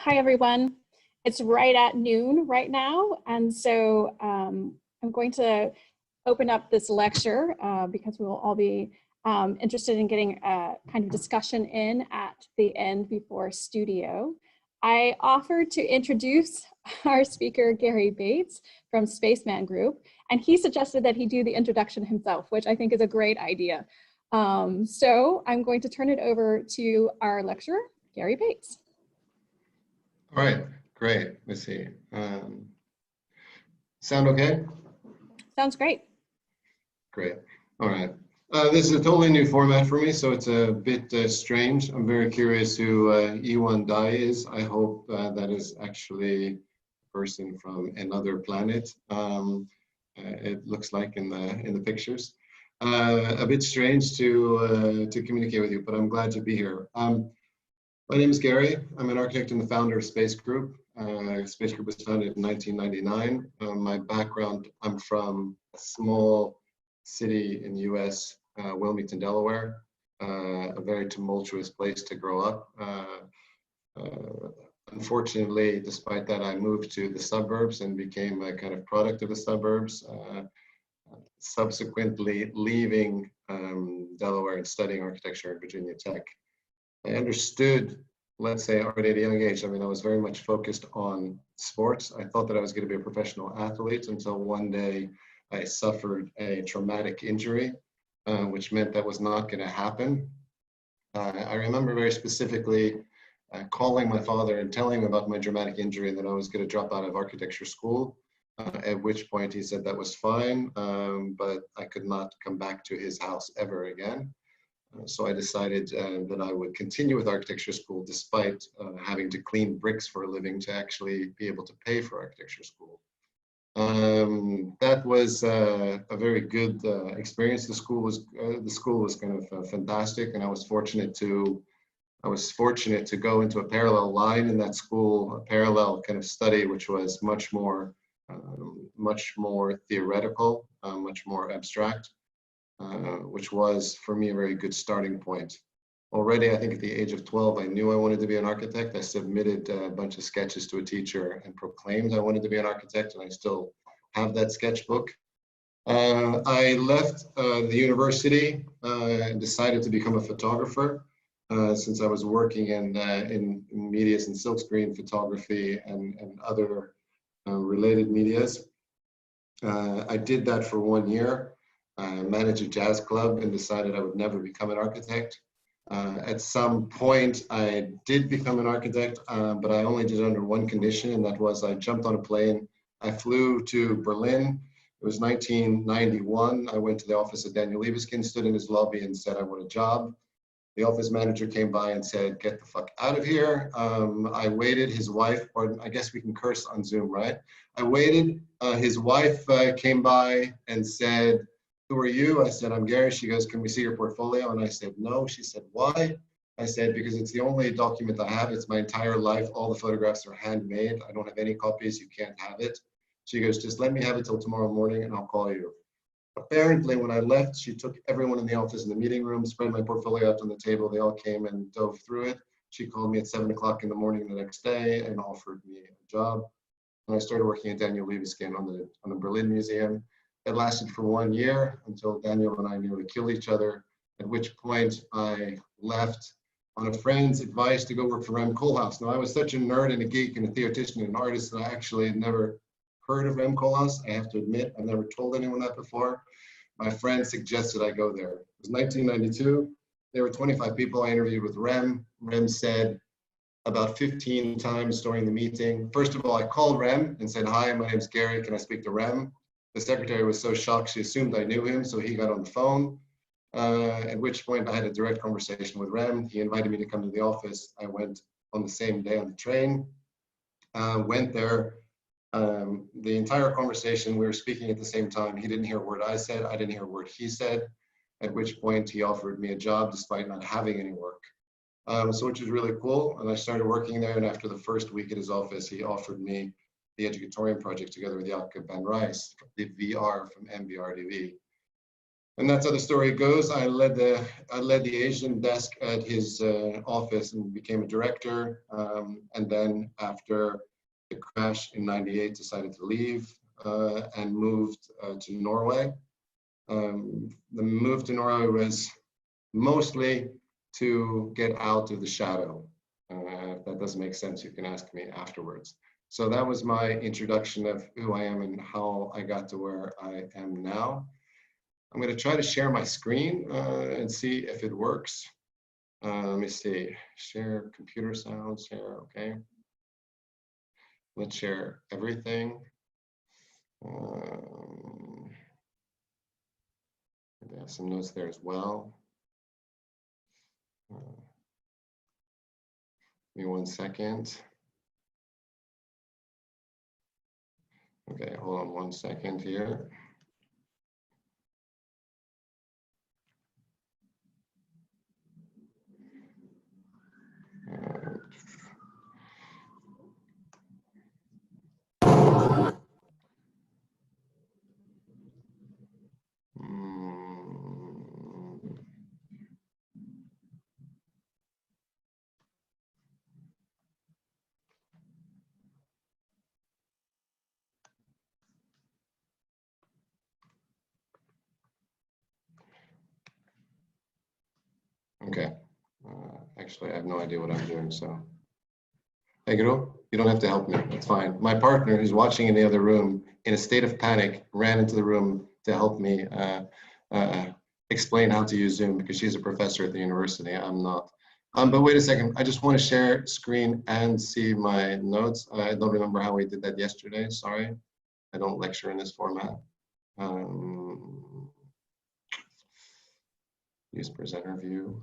Hi, everyone. It's right at noon right now, and so I'm going to open up this lecture because we will all be interested in getting a kind of discussion in at the end before studio. I offered to introduce our speaker, Gary Bates from Spaceman Group, and he suggested that he do the introduction himself, which I think is a great idea. So I'm going to turn it over to our lecturer, Gary Bates. All right, great. Let's see. Sound okay? Sounds great. Great. All right. This is a totally new format for me, so it's a bit strange. I'm very curious who Iwan Dai is. I hope that is actually a person from another planet. It looks like in the pictures. A bit strange to communicate with you, but I'm glad to be here. My name is Gary. I'm an architect and the founder of Space Group. Space Group was founded in 1999. My background, I'm from a small city in the US, Wilmington, Delaware, a very tumultuous place to grow up. Unfortunately, despite that, I moved to the suburbs and became a kind of product of the suburbs, subsequently leaving Delaware and studying architecture at Virginia Tech. I understood, let's say, already at a young age. I mean, I was very much focused on sports. I thought that I was going to be a professional athlete until one day I suffered a traumatic injury, which meant that was not going to happen. I remember very specifically calling my father and telling him about my traumatic injury and that I was going to drop out of architecture school, at which point he said that was fine, but I could not come back to his house ever again. So I decided that I would continue with architecture school despite having to clean bricks for a living to actually be able to pay for architecture school. That was a very good experience. The school was kind of fantastic, and I was fortunate to go into a parallel line in that school, a parallel kind of study, which was much more theoretical, much more abstract. Which was for me a very good starting point. Already, I think at the age of 12, I knew I wanted to be an architect. I submitted a bunch of sketches to a teacher and proclaimed I wanted to be an architect, and I still have that sketchbook. I left the university and decided to become a photographer since I was working in medias and silkscreen photography and other related medias. I did that for 1 year. I managed a jazz club and decided I would never become an architect. At some point, I did become an architect, but I only did it under one condition, and that was I jumped on a plane. I flew to Berlin. It was 1991. I went to the office of Daniel Libeskind, stood in his lobby and said, I want a job. The office manager came by and said, get the fuck out of here. I waited, his wife, or I guess we can curse on Zoom, right? I waited, his wife came by and said, who are you? I said, I'm Gary. She goes, can we see your portfolio? And I said, no. She said, why? I said, because it's the only document I have. It's my entire life. All the photographs are handmade. I don't have any copies. You can't have it. She goes, just let me have it till tomorrow morning and I'll call you. Apparently, when I left, she took everyone in the office in the meeting room, spread my portfolio out on the table. They all came and dove through it. She called me at 7 o'clock in the morning the next day and offered me a job. And I started working at Daniel Libeskind on the Berlin Museum. It lasted for 1 year until Daniel and I nearly killed each other, at which point I left on a friend's advice to go work for Rem Koolhaas. Now, I was such a nerd and a geek and a theoretician and an artist that I actually had never heard of Rem Koolhaas. I have to admit, I've never told anyone that before. My friend suggested I go there. It was 1992. There were 25 people. I interviewed with Rem. Rem said about 15 times during the meeting. First of all, I called Rem and said, hi, my name's Gary. Can I speak to Rem? The secretary was so shocked, she assumed I knew him, so he got on the phone, at which point I had a direct conversation with Rem. He invited me to come to the office. I went on the same day on the train, went there. The entire conversation, we were speaking at the same time. He didn't hear a word I said. I didn't hear a word he said, at which point he offered me a job despite not having any work. So which was really cool. And I started working there. And after the first week at his office, he offered me the Educatorium project together with Jakob van Rijs, the VR from MBRDV. And that's how the story goes. I led the Asian desk at his office and became a director. And then after the crash in '98, decided to leave and moved to Norway. The move to Norway was mostly to get out of the shadow. If that doesn't make sense, you can ask me afterwards. So that was my introduction of who I am and how I got to where I am now. I'm going to try to share my screen and see if it works. Let me see. Share computer sound, share, okay. Let's share everything. I have some notes there as well. Give me 1 second. Okay, hold on 1 second here. Okay. Actually, I have no idea what I'm doing, so. Hey, Guru, you don't have to help me. It's fine. My partner, who's watching in the other room, in a state of panic, ran into the room to help me explain how to use Zoom because she's a professor at the university. I'm not. But wait a second. I just want to share screen and see my notes. I don't remember how we did that yesterday. Sorry. I don't lecture in this format. Use presenter view.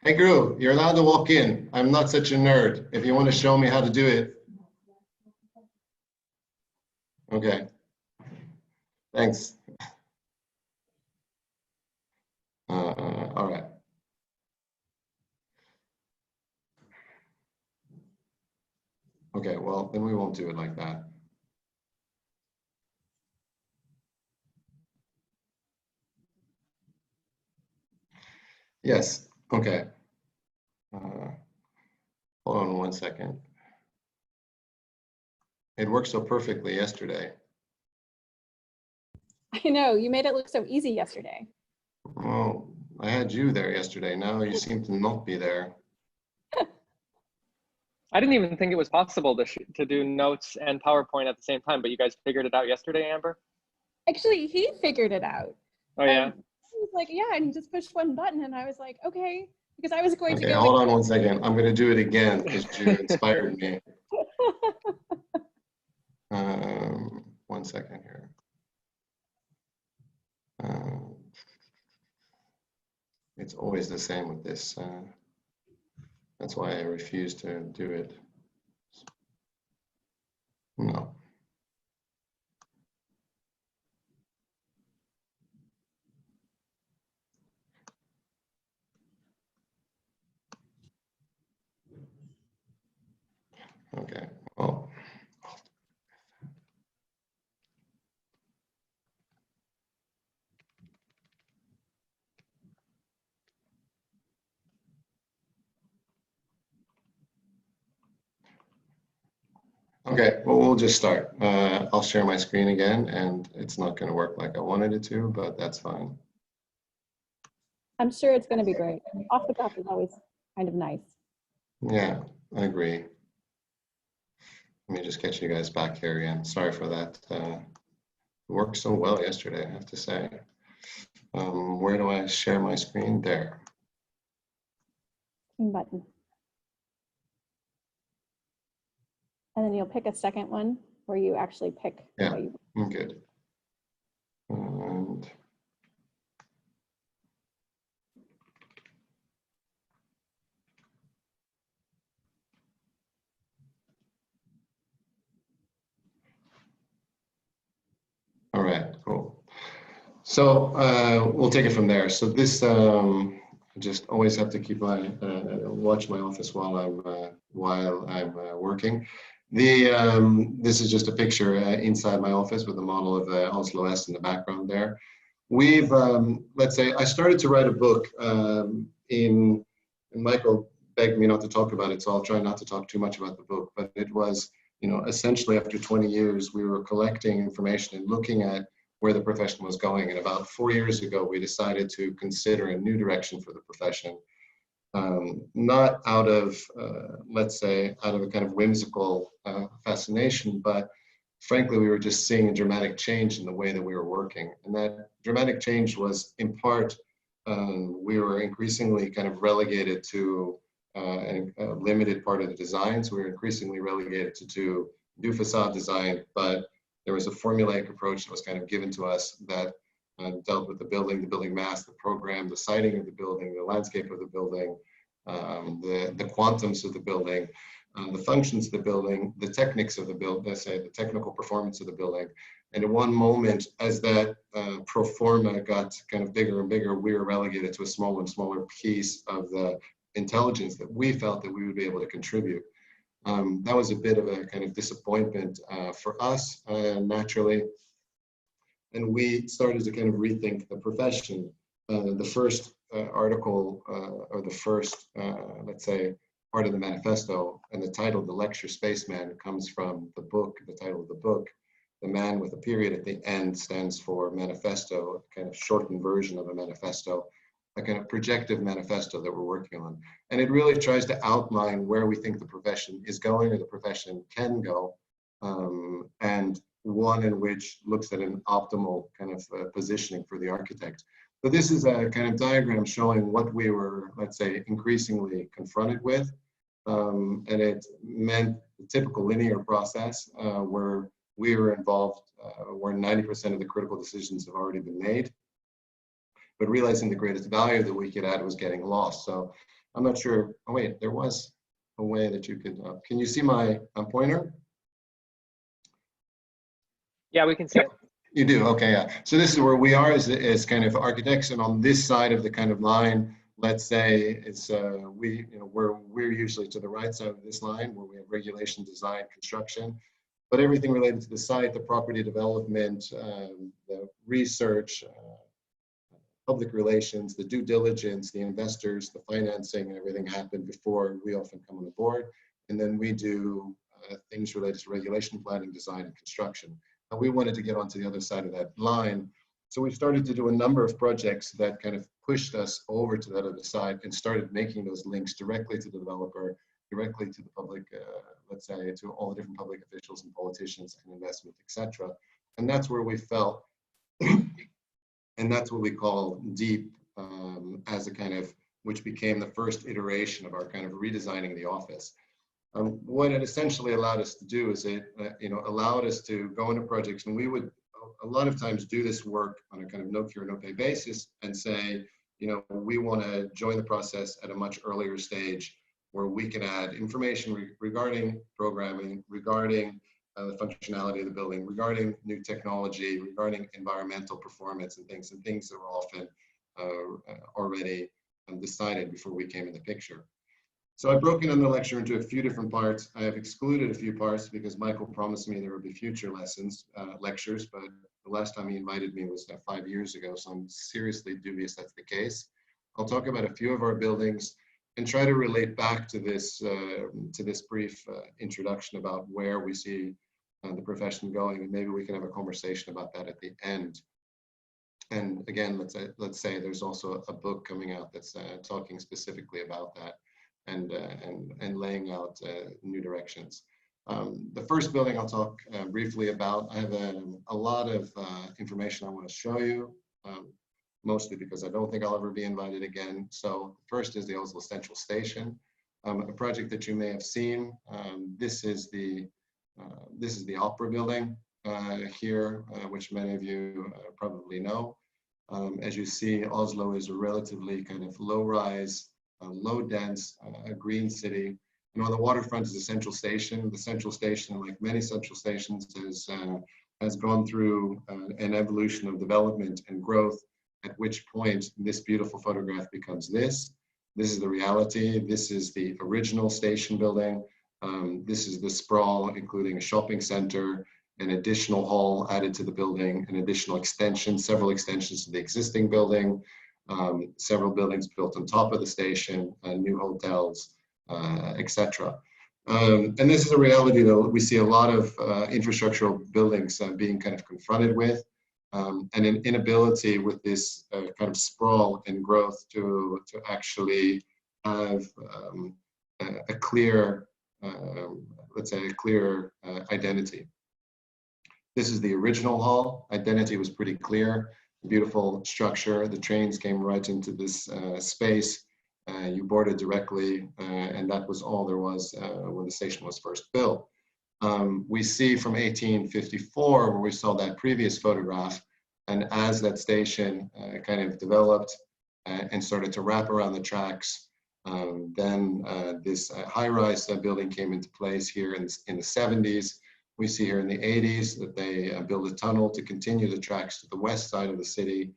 Hey, Guru, you're allowed to walk in. I'm not such a nerd. If you want to show me how to do it. Okay. Thanks. All right. Okay, well, then we won't do it like that. Yes, okay. Hold on 1 second. It worked so perfectly yesterday. I know, you made it look so easy yesterday. Well, I had you there yesterday. Now you seem to not be there. I didn't even think it was possible to do notes and PowerPoint at the same time, but you guys figured it out yesterday, Amber? Actually, he figured it out. Oh, yeah? He was like, yeah, and he just pushed one button, and I was like, okay, because I was going to go. Hold on 1 second. I'm going to do it again because you inspired me. 1 second here. It's always the same with this. That's why I refuse to do it. No. Okay. Oh. Okay, well, we'll just start. I'll share my screen again, and it's not going to work like I wanted it to, but that's fine. I'm sure it's going to be great. Off the cuff is always kind of nice. Yeah, I agree. Let me just get you guys back here again. Sorry for that. It worked so well yesterday, I have to say. Where do I share my screen? There. Button. And then you'll pick a second one where you actually pick. Yeah, I'm good. And all right, cool. So we'll take it from there. So this, I just always have to keep my watch my office while I'm working. This is just a picture inside my office with the model of Oslo S in the background there. We've, let's say, I started to write a book and Michael begged me not to talk about it, so I'll try not to talk too much about the book, but it was, you know, essentially after 20 years, we were collecting information and looking at where the profession was going. And about 4 years ago, we decided to consider a new direction for the profession. Not out of, let's say, out of a kind of whimsical fascination, but frankly, we were just seeing a dramatic change in the way that we were working. And that dramatic change was in part, we were increasingly kind of relegated to a limited part of the designs. We were increasingly relegated to do facade design, but there was a formulaic approach that was kind of given to us that dealt with the building mass, the program, the siting of the building, the landscape of the building, the quantums of the building, the functions of the building, the techniques of the building, let's say the technical performance of the building. And at one moment, as that pro forma got kind of bigger and bigger, we were relegated to a smaller and smaller piece of the intelligence that we felt that we would be able to contribute. That was a bit of a kind of disappointment for us, naturally. And we started to kind of rethink the profession. The first article, or the first, let's say, part of the manifesto, and the title, the lecture Spaceman, comes from the book, the title of the book. The man with a period at the end stands for manifesto, a kind of shortened version of a manifesto, a kind of projective manifesto that we're working on. And it really tries to outline where we think the profession is going, or the profession can go, and one in which looks at an optimal kind of positioning for the architect. So this is a kind of diagram showing what we were, let's say, increasingly confronted with. And it meant the typical linear process where we were involved, where 90% of the critical decisions have already been made. But realizing the greatest value that we could add was getting lost. So I'm not sure, oh wait, there was a way that you could, can you see my pointer? Yeah, we can see it. You do, okay, yeah. So this is where we are as kind of architects, and on this side of the kind of line, let's say it's we're usually to the right side of this line where we have regulation, design, construction, but everything related to the site, the property development, the research, public relations, the due diligence, the investors, the financing, and everything happen before we often come on board. And then we do things related to regulation, planning, design, and construction. And we wanted to get onto the other side of that line. So we started to do a number of projects that kind of pushed us over to that other side and started making those links directly to the developer, directly to the public, let's say, to all the different public officials and politicians and investment, etc. And that's where we felt, and that's what we call deep as a kind of, which became the first iteration of our kind of redesigning the office. What it essentially allowed us to do is it allowed us to go into projects, and we would a lot of times do this work on a kind of no cure, no pay basis and say, we want to join the process at a much earlier stage where we can add information regarding programming, regarding the functionality of the building, regarding new technology, regarding environmental performance and things that were often already decided before we came in the picture. So I've broken down the lecture into a few different parts. I have excluded a few parts because Michael promised me there would be future lectures, but the last time he invited me was 5 years ago, so I'm seriously dubious that's the case. I'll talk about a few of our buildings and try to relate back to this brief introduction about where we see the profession going, and maybe we can have a conversation about that at the end. And again, let's say there's also a book coming out that's talking specifically about that and laying out new directions. The first building I'll talk briefly about. I have a lot of information I want to show you, mostly because I don't think I'll ever be invited again. So first is the Oslo Central Station, a project that you may have seen. This is the Opera building here, which many of you probably know. As you see, Oslo is a relatively kind of low-rise, low-dense, green city. And on the waterfront is the Central Station. The Central Station, like many central stations, has gone through an evolution of development and growth, at which point this beautiful photograph becomes this. This is the reality. This is the original station building. This is the sprawl, including a shopping center, an additional hall added to the building, an additional extension, several extensions to the existing building, several buildings built on top of the station, new hotels, etc. And this is a reality that we see a lot of infrastructural buildings being kind of confronted with, and an inability with this kind of sprawl and growth to actually have a clear, let's say, a clear identity. This is the original hall. Identity was pretty clear. Beautiful structure. The trains came right into this space. You boarded directly, and that was all there was when the station was first built. We see from 1854, where we saw that previous photograph, and as that station kind of developed and started to wrap around the tracks, then this high-rise building came into place here in the 70s. We see here in the 80s that they built a tunnel to continue the tracks to the west side of the city.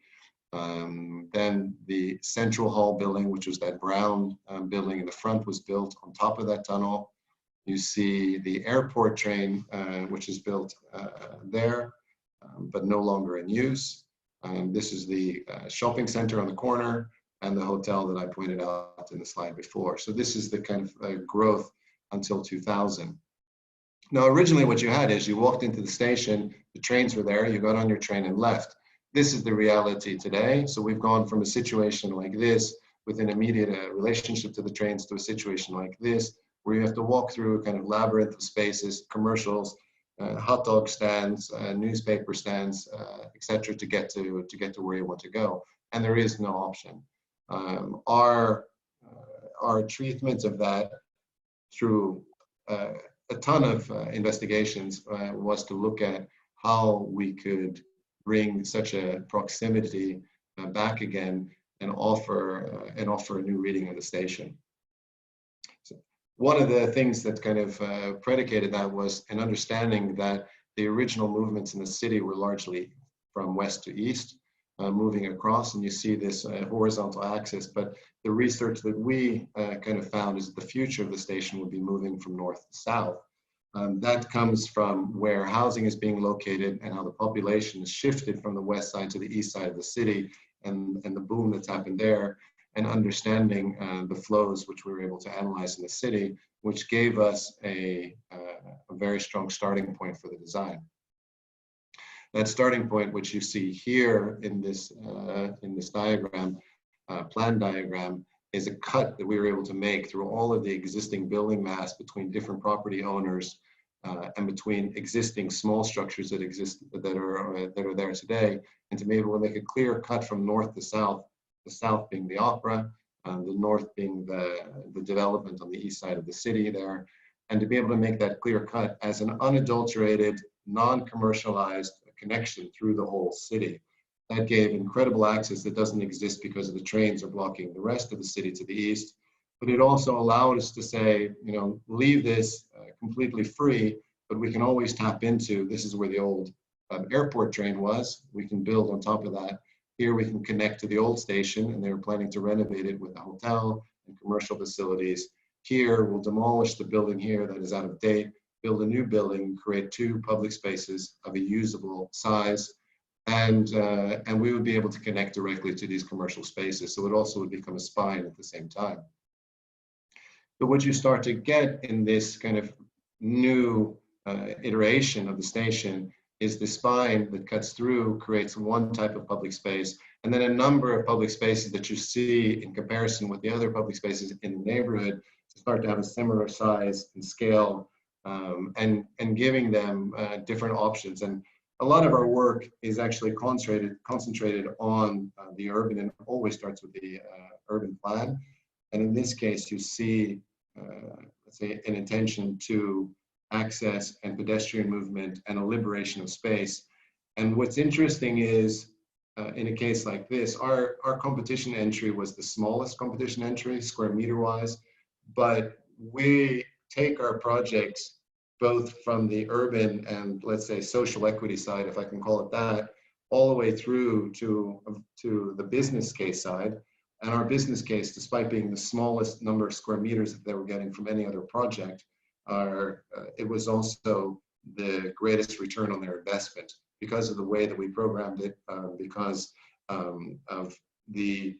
Then the Central Hall building, which was that brown building in the front, was built on top of that tunnel. You see the airport train, which is built there, but no longer in use. This is the shopping center on the corner and the hotel that I pointed out in the slide before. So this is the kind of growth until 2000. Now, originally what you had is you walked into the station, the trains were there, you got on your train and left. This is the reality today. So we've gone from a situation like this with an immediate relationship to the trains to a situation like this, where you have to walk through a kind of labyrinth of spaces, commercials, hot dog stands, newspaper stands, etc., to get to where you want to go. And there is no option. Our treatment of that through a ton of investigations was to look at how we could bring such a proximity back again and offer a new reading of the station. So one of the things that kind of predicated that was an understanding that the original movements in the city were largely from west to east, moving across, and you see this horizontal axis, but the research that we kind of found is that the future of the station would be moving from north to south. That comes from where housing is being located and how the population is shifted from the west side to the east side of the city, and the boom that's happened there, and understanding the flows which we were able to analyze in the city, which gave us a very strong starting point for the design. That starting point, which you see here in this diagram, plan diagram, is a cut that we were able to make through all of the existing building mass between different property owners and between existing small structures that exist that are there today, and to be able to make a clear cut from north to south, the south being the opera, the north being the development on the east side of the city there, and to be able to make that clear cut as an unadulterated, non-commercialized connection through the whole city. That gave incredible access that doesn't exist because of the trains are blocking the rest of the city to the east. But it also allowed us to say, you know, leave this completely free, but we can always tap into, this is where the old airport train was. We can build on top of that. Here we can connect to the old station, and they were planning to renovate it with a hotel and commercial facilities. Here we'll demolish the building here that is out of date, build a new building, create two public spaces of a usable size, and we would be able to connect directly to these commercial spaces. So it also would become a spine at the same time. But what you start to get in this kind of new iteration of the station is the spine that cuts through, creates one type of public space, and then a number of public spaces that you see in comparison with the other public spaces in the neighborhood to start to have a similar size and scale, and giving them different options. And a lot of our work is actually concentrated on the urban, and always starts with the urban plan. And in this case, you see, let's say, an intention to access and pedestrian movement and a liberation of space. And what's interesting is, in a case like this, our competition entry was the smallest competition entry, square meter wise, but we take our projects both from the urban and, let's say, social equity side, if I can call it that, all the way through to the business case side. And our business case, despite being the smallest number of square meters that they were getting from any other project, it was also the greatest return on their investment because of the way that we programmed it, because of the,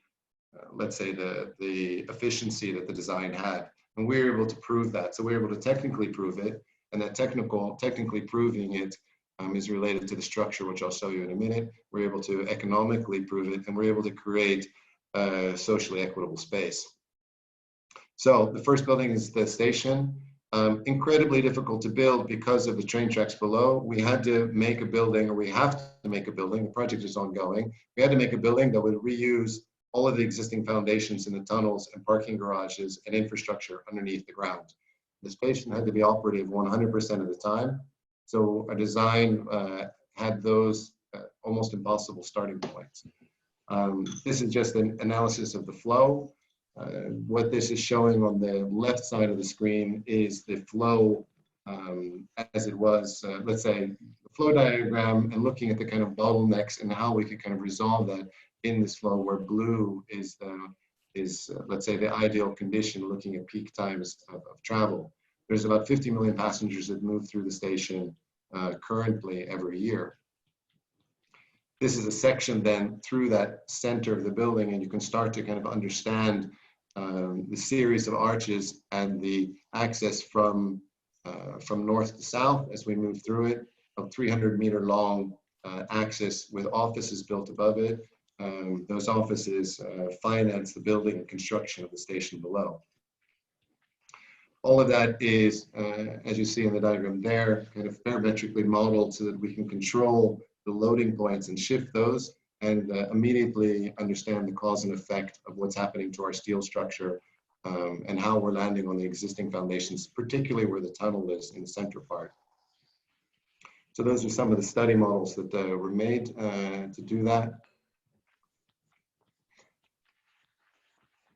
let's say, the efficiency that the design had. And we were able to prove that. So we were able to technically prove it, and that technically proving it is related to the structure, which I'll show you in a minute. We're able to economically prove it, and we're able to create a socially equitable space. So the first building is the station. Incredibly difficult to build because of the train tracks below. We had to make a building, or we have to make a building, the project is ongoing. We had to make a building that would reuse all of the existing foundations in the tunnels and parking garages and infrastructure underneath the ground. The station had to be operative 100% of the time. So our design had those almost impossible starting points. This is just an analysis of the flow. What this is showing on the left side of the screen is the flow as it was, let's say, the flow diagram, and looking at the kind of bottlenecks and how we could kind of resolve that in this flow, where blue is, let's say, the ideal condition, looking at peak times of travel. There's about 50 million passengers that move through the station currently every year. This is a section then through that center of the building, and you can start to kind of understand the series of arches and the access from north to south as we move through it, a 300-meter long axis with offices built above it. Those offices finance the building and construction of the station below. All of that is, as you see in the diagram there, kind of parametrically modeled so that we can control the loading points and shift those, and immediately understand the cause and effect of what's happening to our steel structure and how we're landing on the existing foundations, particularly where the tunnel is in the center part. So those are some of the study models that were made to do that.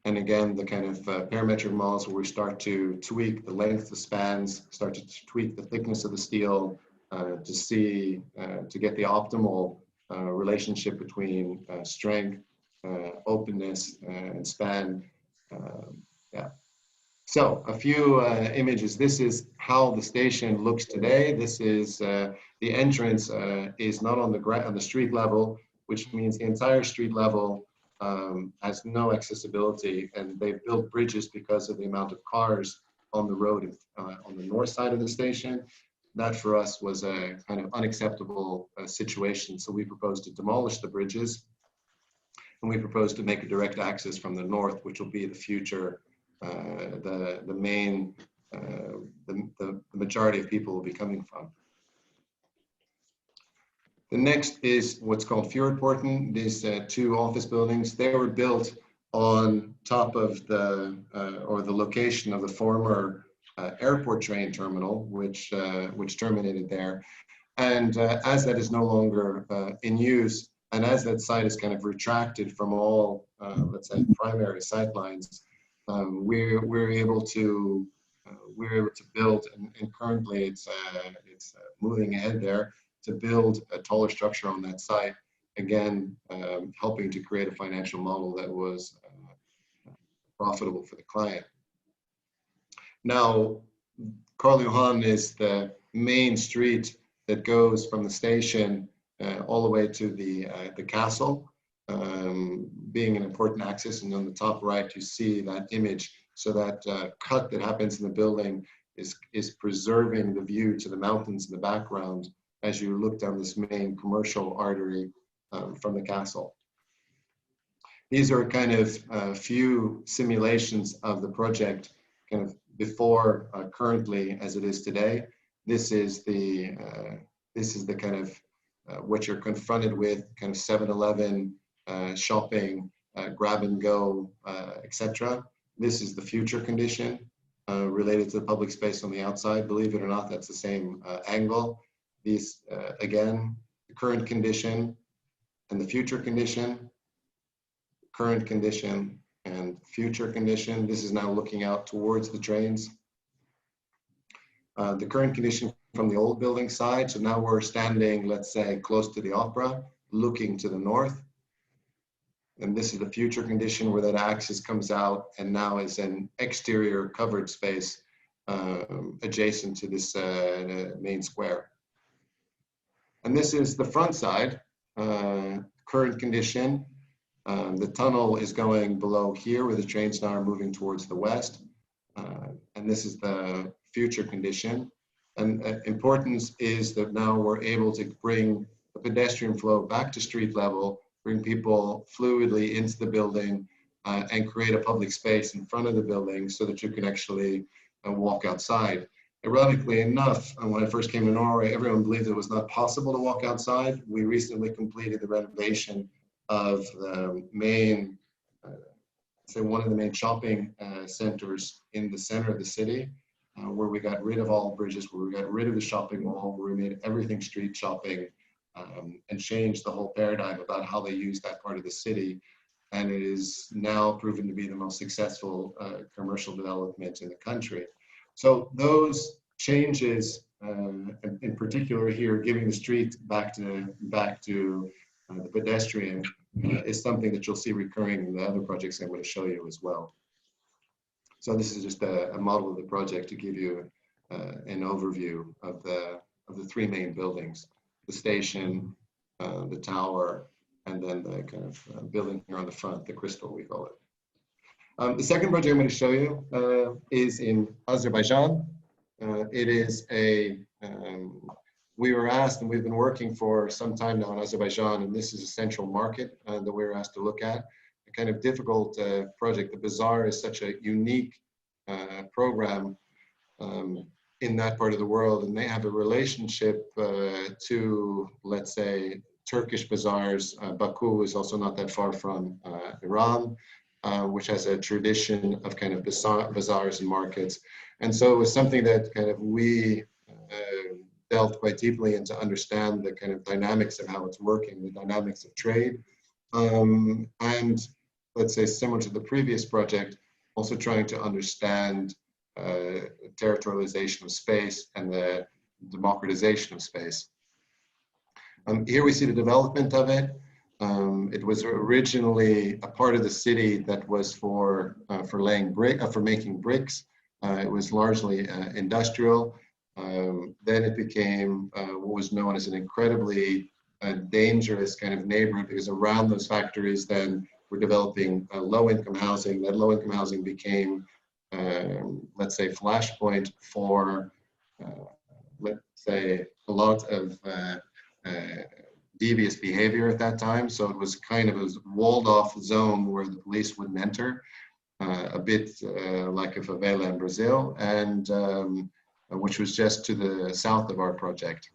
And again, the kind of parametric models where we start to tweak the length of the spans, start to tweak the thickness of the steel to see, to get the optimal relationship between strength, openness, and span. Yeah. So a few images. This is how the station looks today. This is the entrance is not on the street level, which means the entire street level has no accessibility, and they've built bridges because of the amount of cars on the road on the north side of the station. That for us was a kind of unacceptable situation. So we proposed to demolish the bridges, and we proposed to make a direct access from the north, which will be the future, the main, the majority of people will be coming from. The next is what's called Fjordporten. These two office buildings, they were built on top of the, or the location of the former airport train terminal, which terminated there. And as that is no longer in use, and as that site is kind of retracted from all, let's say, primary sightlines, we're able to build, and currently it's moving ahead there, to build a taller structure on that site, again, helping to create a financial model that was profitable for the client. Now, Karl Johan is the main street that goes from the station all the way to the castle, being an important access. And on the top right, you see that image. So that cut that happens in the building is preserving the view to the mountains in the background as you look down this main commercial artery from the castle. These are kind of few simulations of the project kind of before currently as it is today. This is the kind of what you're confronted with, kind of 7-Eleven, shopping, grab and go, etc. This is the future condition related to the public space on the outside. Believe it or not, that's the same angle. These, again, the current condition and the future condition, current condition and future condition. This is now looking out towards the trains. The current condition from the old building side. So now we're standing, let's say, close to the opera, looking to the north. And this is the future condition where that axis comes out and now is an exterior covered space adjacent to this main square. And this is the front side, current condition. The tunnel is going below here where the trains now are moving towards the west. And this is the future condition. And importance is that now we're able to bring the pedestrian flow back to street level, bring people fluidly into the building, and create a public space in front of the building so that you can actually walk outside. Ironically enough, when I first came to Norway, everyone believed it was not possible to walk outside. We recently completed the renovation of the main, say one of the main shopping centers in the center of the city, where we got rid of all bridges, where we got rid of the shopping mall, where we made everything street shopping, and changed the whole paradigm about how they use that part of the city. And it is now proven to be the most successful commercial development in the country. So those changes, in particular here, giving the street back to the pedestrian, is something that you'll see recurring in the other projects I'm going to show you as well. So this is just a model of the project to give you an overview of the three main buildings: the station, the tower, and then the kind of building here on the front, the crystal we call it. The second project I'm going to show you is in Azerbaijan. It is we were asked, and we've been working for some time now in Azerbaijan, and this is a central market that we were asked to look at. A kind of difficult project. The bazaar is such a unique program in that part of the world, and they have a relationship to, let's say, Turkish bazaars. Baku is also not that far from Iran, which has a tradition of kind of bazaars and markets. And so it was something that kind of we delved quite deeply into, understand the kind of dynamics of how it's working, the dynamics of trade. And let's say, similar to the previous project, also trying to understand territorialization of space and the democratization of space. Here we see the development of it. It was originally a part of the city that was for making bricks. It was largely industrial. Then it became what was known as an incredibly dangerous kind of neighborhood, because around those factories then we're developing low-income housing. That low-income housing became, let's say, flashpoint for, let's say, a lot of devious behavior at that time. So it was kind of a walled-off zone where the police wouldn't enter, a bit like a favela in Brazil, and which was just to the south of our project.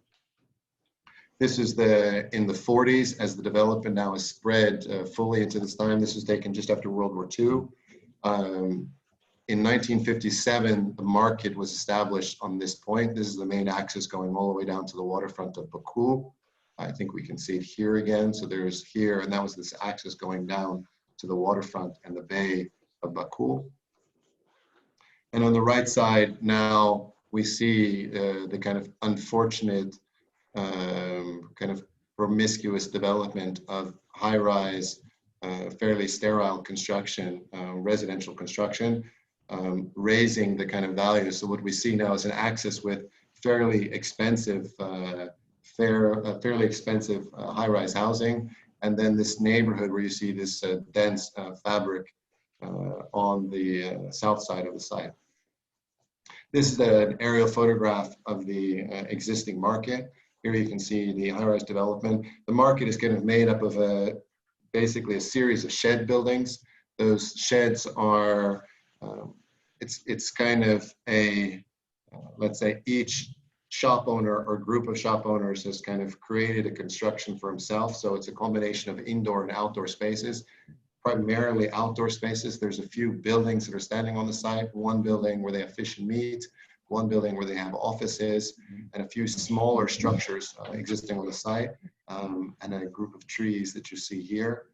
This is in the 40s, as the development now is spread fully into this time. This was taken just after World War II. In 1957, the market was established on this point. This is the main axis going all the way down to the waterfront of Baku. I think we can see it here again. So there's here, and that was this axis going down to the waterfront and the bay of Baku. And on the right side now, we see the kind of unfortunate, kind of promiscuous development of high-rise, fairly sterile construction, residential construction, raising the kind of value. So what we see now is an axis with fairly expensive, fairly expensive high-rise housing, and then this neighborhood where you see this dense fabric on the south side of the site. This is an aerial photograph of the existing market. Here you can see the high-rise development. The market is kind of made up of basically a series of shed buildings. Those sheds are, it's kind of a, let's say each shop owner or group of shop owners has kind of created a construction for himself. So it's a combination of indoor and outdoor spaces, primarily outdoor spaces. There's a few buildings that are standing on the site, one building where they have fish and meat, one building where they have offices, and a few smaller structures existing on the site, and a group of trees that you see here.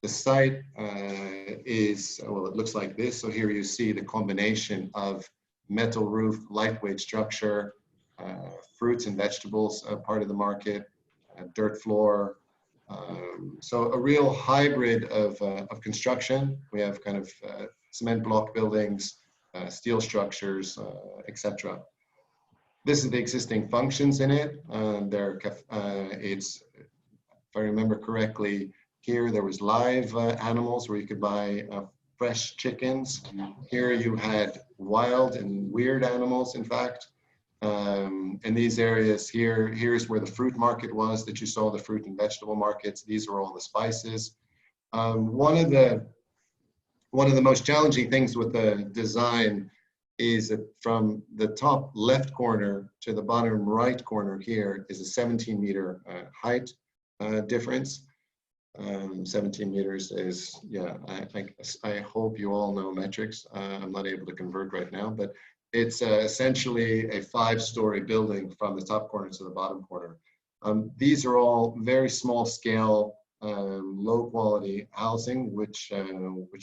The site is, well, it looks like this. So here you see the combination of metal roof, lightweight structure, fruits and vegetables, part of the market, dirt floor. So a real hybrid of construction. We have kind of cement block buildings, steel structures, etc. This is the existing functions in it. It's, if I remember correctly, here there was live animals where you could buy fresh chickens. Here you had wild and weird animals, in fact. In these areas here's where the fruit market was that you saw, the fruit and vegetable markets. These are all the spices. One of the most challenging things with the design is that from the top left corner to the bottom right corner here is a 17-meter height difference. 17 meters is, yeah, I hope you all know metrics. I'm not able to convert right now, but it's essentially a 5-story building from the top corner to the bottom corner. These are all very small scale, low quality housing, which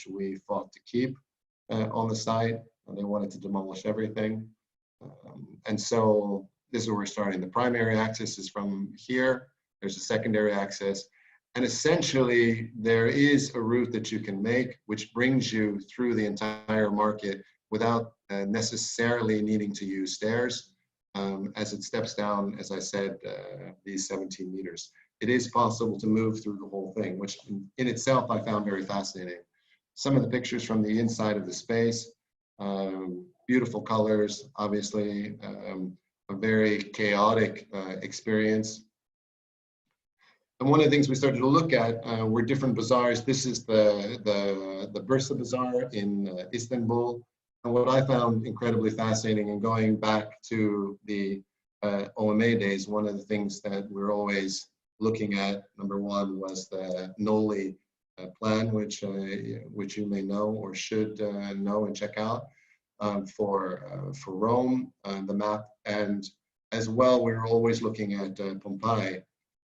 we fought to keep on the site. They wanted to demolish everything. And so this is where we're starting. The primary access is from here. There's a secondary access. And essentially, there is a route that you can make, which brings you through the entire market without necessarily needing to use stairs, as it steps down, as I said, these 17 meters. It is possible to move through the whole thing, which in itself I found very fascinating. Some of the pictures from the inside of the space, beautiful colors, obviously, a very chaotic experience. And one of the things we started to look at were different bazaars. This is the Bursa Bazaar in Istanbul. And what I found incredibly fascinating, and going back to the OMA days, one of the things that we're always looking at, number one, was the Noli plan, which you may know or should know and check out for Rome, the map. And as well, we're always looking at Pompeii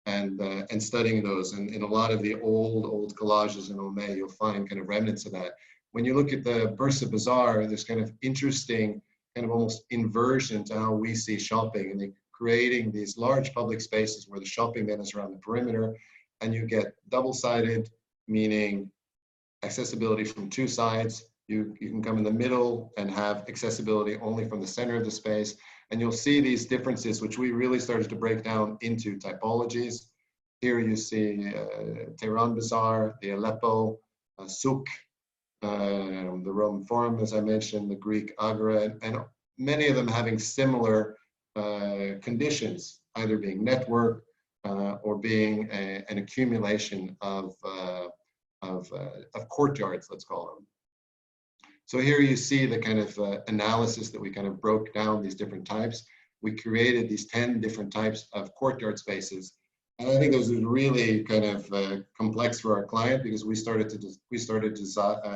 and studying those. And in a lot of the old collages in OMA, you'll find kind of remnants of that. When you look at the Bursa Bazaar, there's kind of interesting, kind of almost inversion to how we see shopping, and they're creating these large public spaces where the shopping then is around the perimeter, and you get double-sided, meaning accessibility from two sides. You can come in the middle and have accessibility only from the center of the space. And you'll see these differences, which we really started to break down into typologies. Here you see Tehran Bazaar, the Aleppo Souk, the Roman Forum, as I mentioned, the Greek Agora, and many of them having similar conditions, either being network or being an accumulation of courtyards, let's call them. So here you see the kind of analysis that we kind of broke down these different types. We created these 10 different types of courtyard spaces. And I think those was really kind of complex for our client, because we started to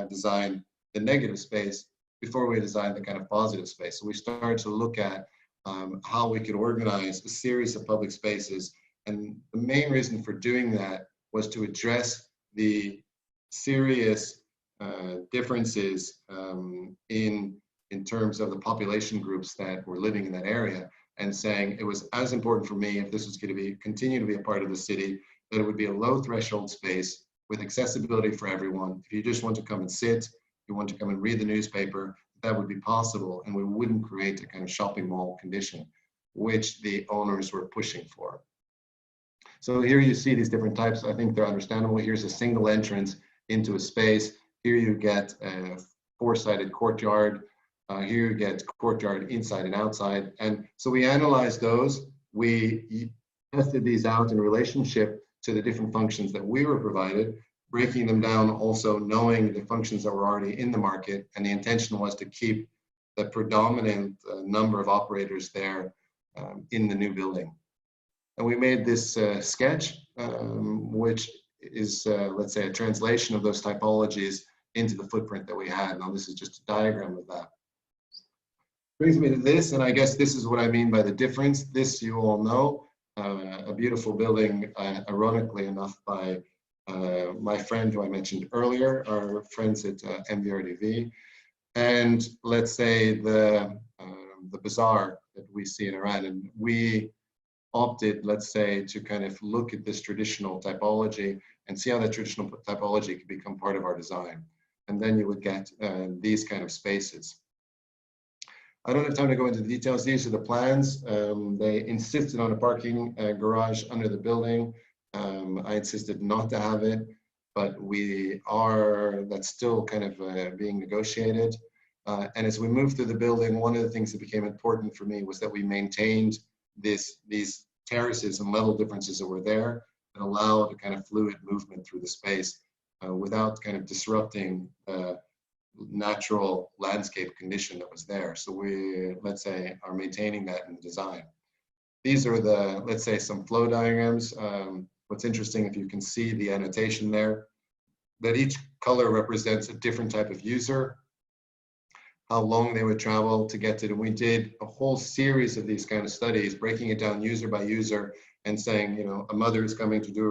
design the negative space before we designed the kind of positive space. So we started to look at how we could organize a series of public spaces. And the main reason for doing that was to address the serious differences in terms of the population groups that were living in that area, and saying it was as important for me, if this was going to continue to be a part of the city, that it would be a low threshold space with accessibility for everyone. If you just want to come and sit, you want to come and read the newspaper, that would be possible, and we wouldn't create a kind of shopping mall condition, which the owners were pushing for. So here you see these different types. I think they're understandable. Here's a single entrance into a space. Here you get a four-sided courtyard. Here you get courtyard inside and outside. And so we analyzed those. We tested these out in relationship to the different functions that we were provided, breaking them down, also knowing the functions that were already in the market. And the intention was to keep the predominant number of operators there in the new building. And we made this sketch, which is, let's say, a translation of those typologies into the footprint that we had. Now, this is just a diagram of that. Brings me to this, and I guess this is what I mean by the difference. This you all know, a beautiful building, ironically enough, by my friend who I mentioned earlier, our friends at MVRDV. And let's say the bazaar that we see in Iran, and we opted, let's say, to kind of look at this traditional typology and see how that traditional typology could become part of our design. And then you would get these kind of spaces. I don't have time to go into the details. These are the plans. They insisted on a parking garage under the building. I insisted not to have it, but that's still kind of being negotiated. And as we moved through the building, one of the things that became important for me was that we maintained these terraces and level differences that were there and allowed a kind of fluid movement through the space without kind of disrupting natural landscape condition that was there. So we, let's say, are maintaining that in the design. These are the, let's say, some flow diagrams. What's interesting, if you can see the annotation there, that each color represents a different type of user, how long they would travel to get to it. And we did a whole series of these kind of studies, breaking it down user by user and saying, you know, a mother is coming to do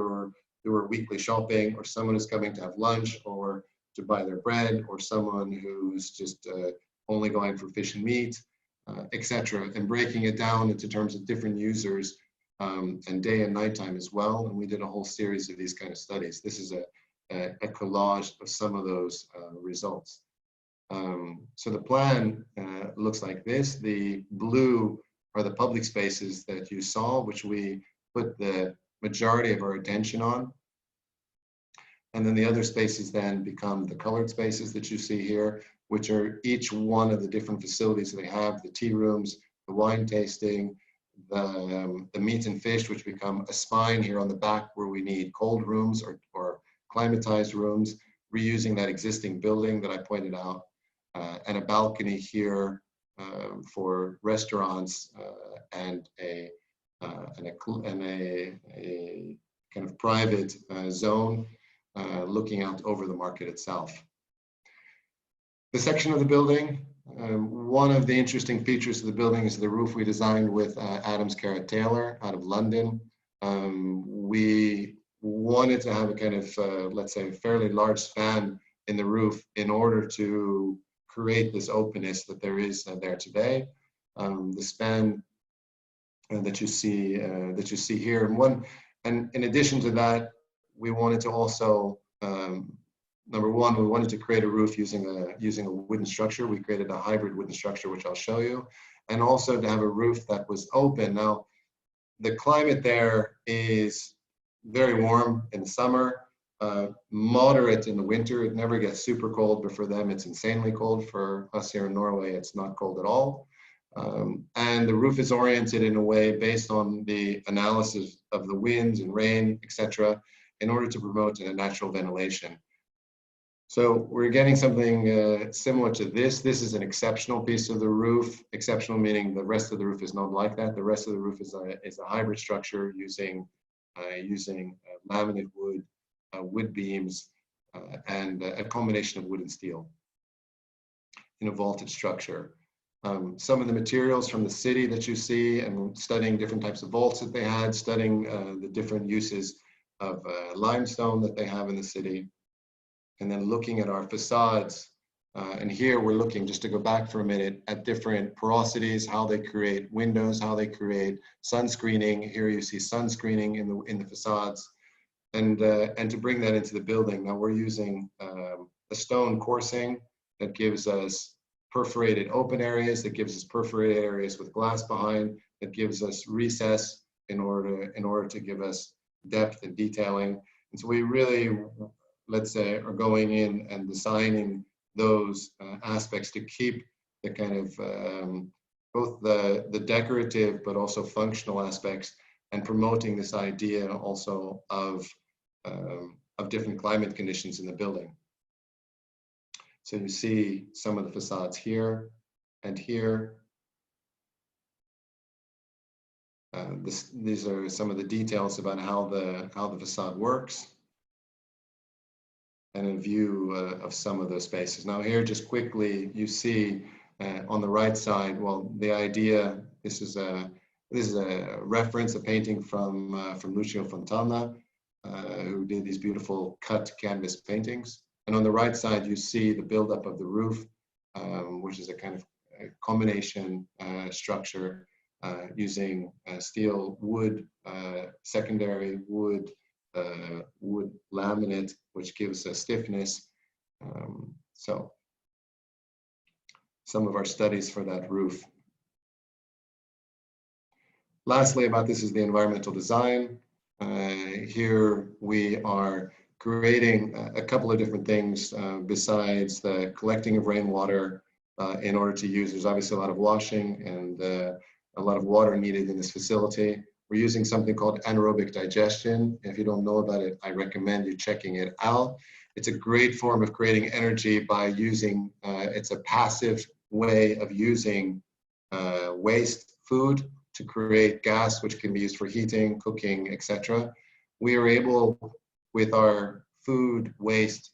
her weekly shopping, or someone is coming to have lunch or to buy their bread, or someone who's just only going for fish and meat, etc. And breaking it down into terms of different users and day and nighttime as well. And we did a whole series of these kind of studies. This is a collage of some of those results. So the plan looks like this. The blue are the public spaces that you saw, which we put the majority of our attention on. And then the other spaces then become the colored spaces that you see here, which are each one of the different facilities that they have, the tea rooms, the wine tasting, the meat and fish, which become a spine here on the back where we need cold rooms or climatized rooms, reusing that existing building that I pointed out, and a balcony here for restaurants and a kind of private zone looking out over the market itself. The section of the building, one of the interesting features of the building is the roof we designed with Adams Carrot Taylor out of London. We wanted to have a kind of, let's say, fairly large span in the roof in order to create this openness that there is there today. The span that you see here, and in addition to that, we wanted to also, number one, we wanted to create a roof using a wooden structure. We created a hybrid wooden structure, which I'll show you, and also to have a roof that was open. Now, the climate there is very warm in the summer, moderate in the winter. It never gets super cold, but for them, it's insanely cold. For us here in Norway, it's not cold at all. And the roof is oriented in a way based on the analysis of the winds and rain, etc., in order to promote a natural ventilation. So we're getting something similar to this. This is an exceptional piece of the roof. Exceptional meaning the rest of the roof is not like that. The rest of the roof is a hybrid structure using laminate wood, wood beams, and a combination of wood and steel in a vaulted structure. Some of the materials from the city that you see, and studying different types of vaults that they had, studying the different uses of limestone that they have in the city, and then looking at our facades. And here we're looking, just to go back for a minute, at different porosities, how they create windows, how they create sun screening. Here you see sun screening in the facades, and to bring that into the building. Now we're using a stone coursing that gives us perforated open areas, that gives us perforated areas with glass behind, that gives us recess in order to give us depth and detailing. And so we really, let's say, are going in and designing those aspects to keep the kind of both the decorative but also functional aspects, and promoting this idea also of different climate conditions in the building. So you see some of the facades here and here. These are some of the details about how the facade works, and a view of some of those spaces. Now here, just quickly, you see on the right side, well, the idea, this is a reference, a painting from Lucio Fontana, who did these beautiful cut canvas paintings. And on the right side, you see the buildup of the roof, which is a kind of a combination structure using steel, wood, secondary wood, wood laminate, which gives a stiffness. So some of our studies for that roof. Lastly, about this is the environmental design. Here we are creating a couple of different things besides the collecting of rainwater in order to use. There's obviously a lot of washing and a lot of water needed in this facility. We're using something called anaerobic digestion. If you don't know about it, I recommend you checking it out. It's a great form of creating energy by using, it's a passive way of using waste food to create gas, which can be used for heating, cooking, etc. We are able, with our food waste,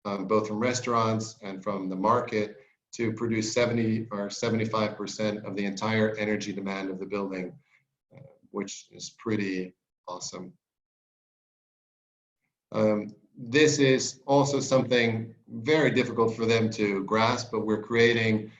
both from restaurants and from the market, to produce 70 or 75% of the entire energy demand of the building, which is pretty awesome. This is also something very difficult for them to grasp, but we're creating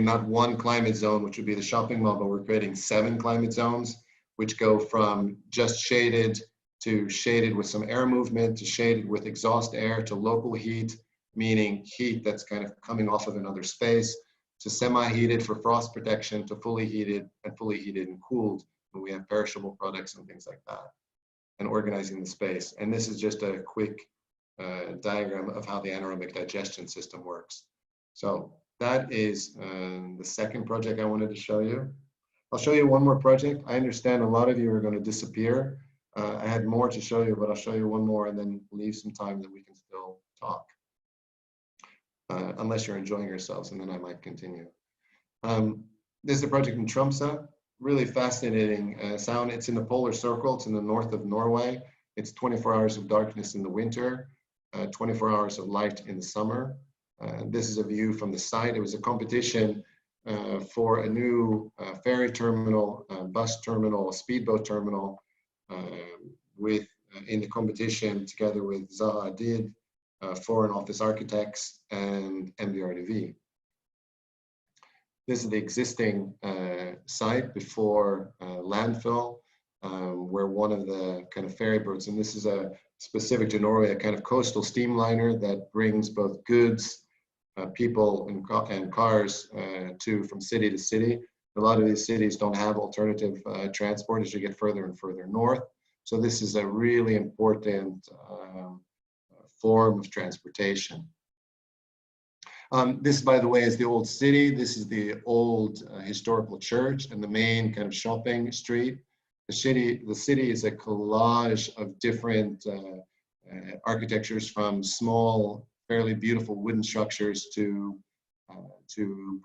not one climate zone, which would be the shopping mall, but we're creating 7 climate zones, which go from just shaded to shaded with some air movement, to shaded with exhaust air, to local heat, meaning heat that's kind of coming off of another space, to semi-heated for frost protection, to fully heated and cooled when we have perishable products and things like that, and organizing the space. And this is just a quick diagram of how the anaerobic digestion system works. So that is the second project I wanted to show you. I'll show you one more project. I understand a lot of you are going to disappear. I had more to show you, but I'll show you one more and then leave some time that we can still talk. Unless you're enjoying yourselves, and then I might continue. This is a project in Tromsø. Really fascinating sound. It's in the polar circle. It's in the north of Norway. It's 24 hours of darkness in the winter, 24 hours of light in the summer. This is a view from the site. It was a competition for a new ferry terminal, bus terminal, speedboat terminal, in the competition together with Zaha Hadid, Foreign Office Architects, and MDRDV. This is the existing site before landfill, where one of the kind of ferry boats, and this is a specific to Norway, a kind of coastal steamliner that brings both goods, people, and cars from city to city. A lot of these cities don't have alternative transport as you get further and further north. So this is a really important form of transportation. This, by the way, is the old city. This is the old historical church and the main kind of shopping street. The city is a collage of different architectures, from small, fairly beautiful wooden structures to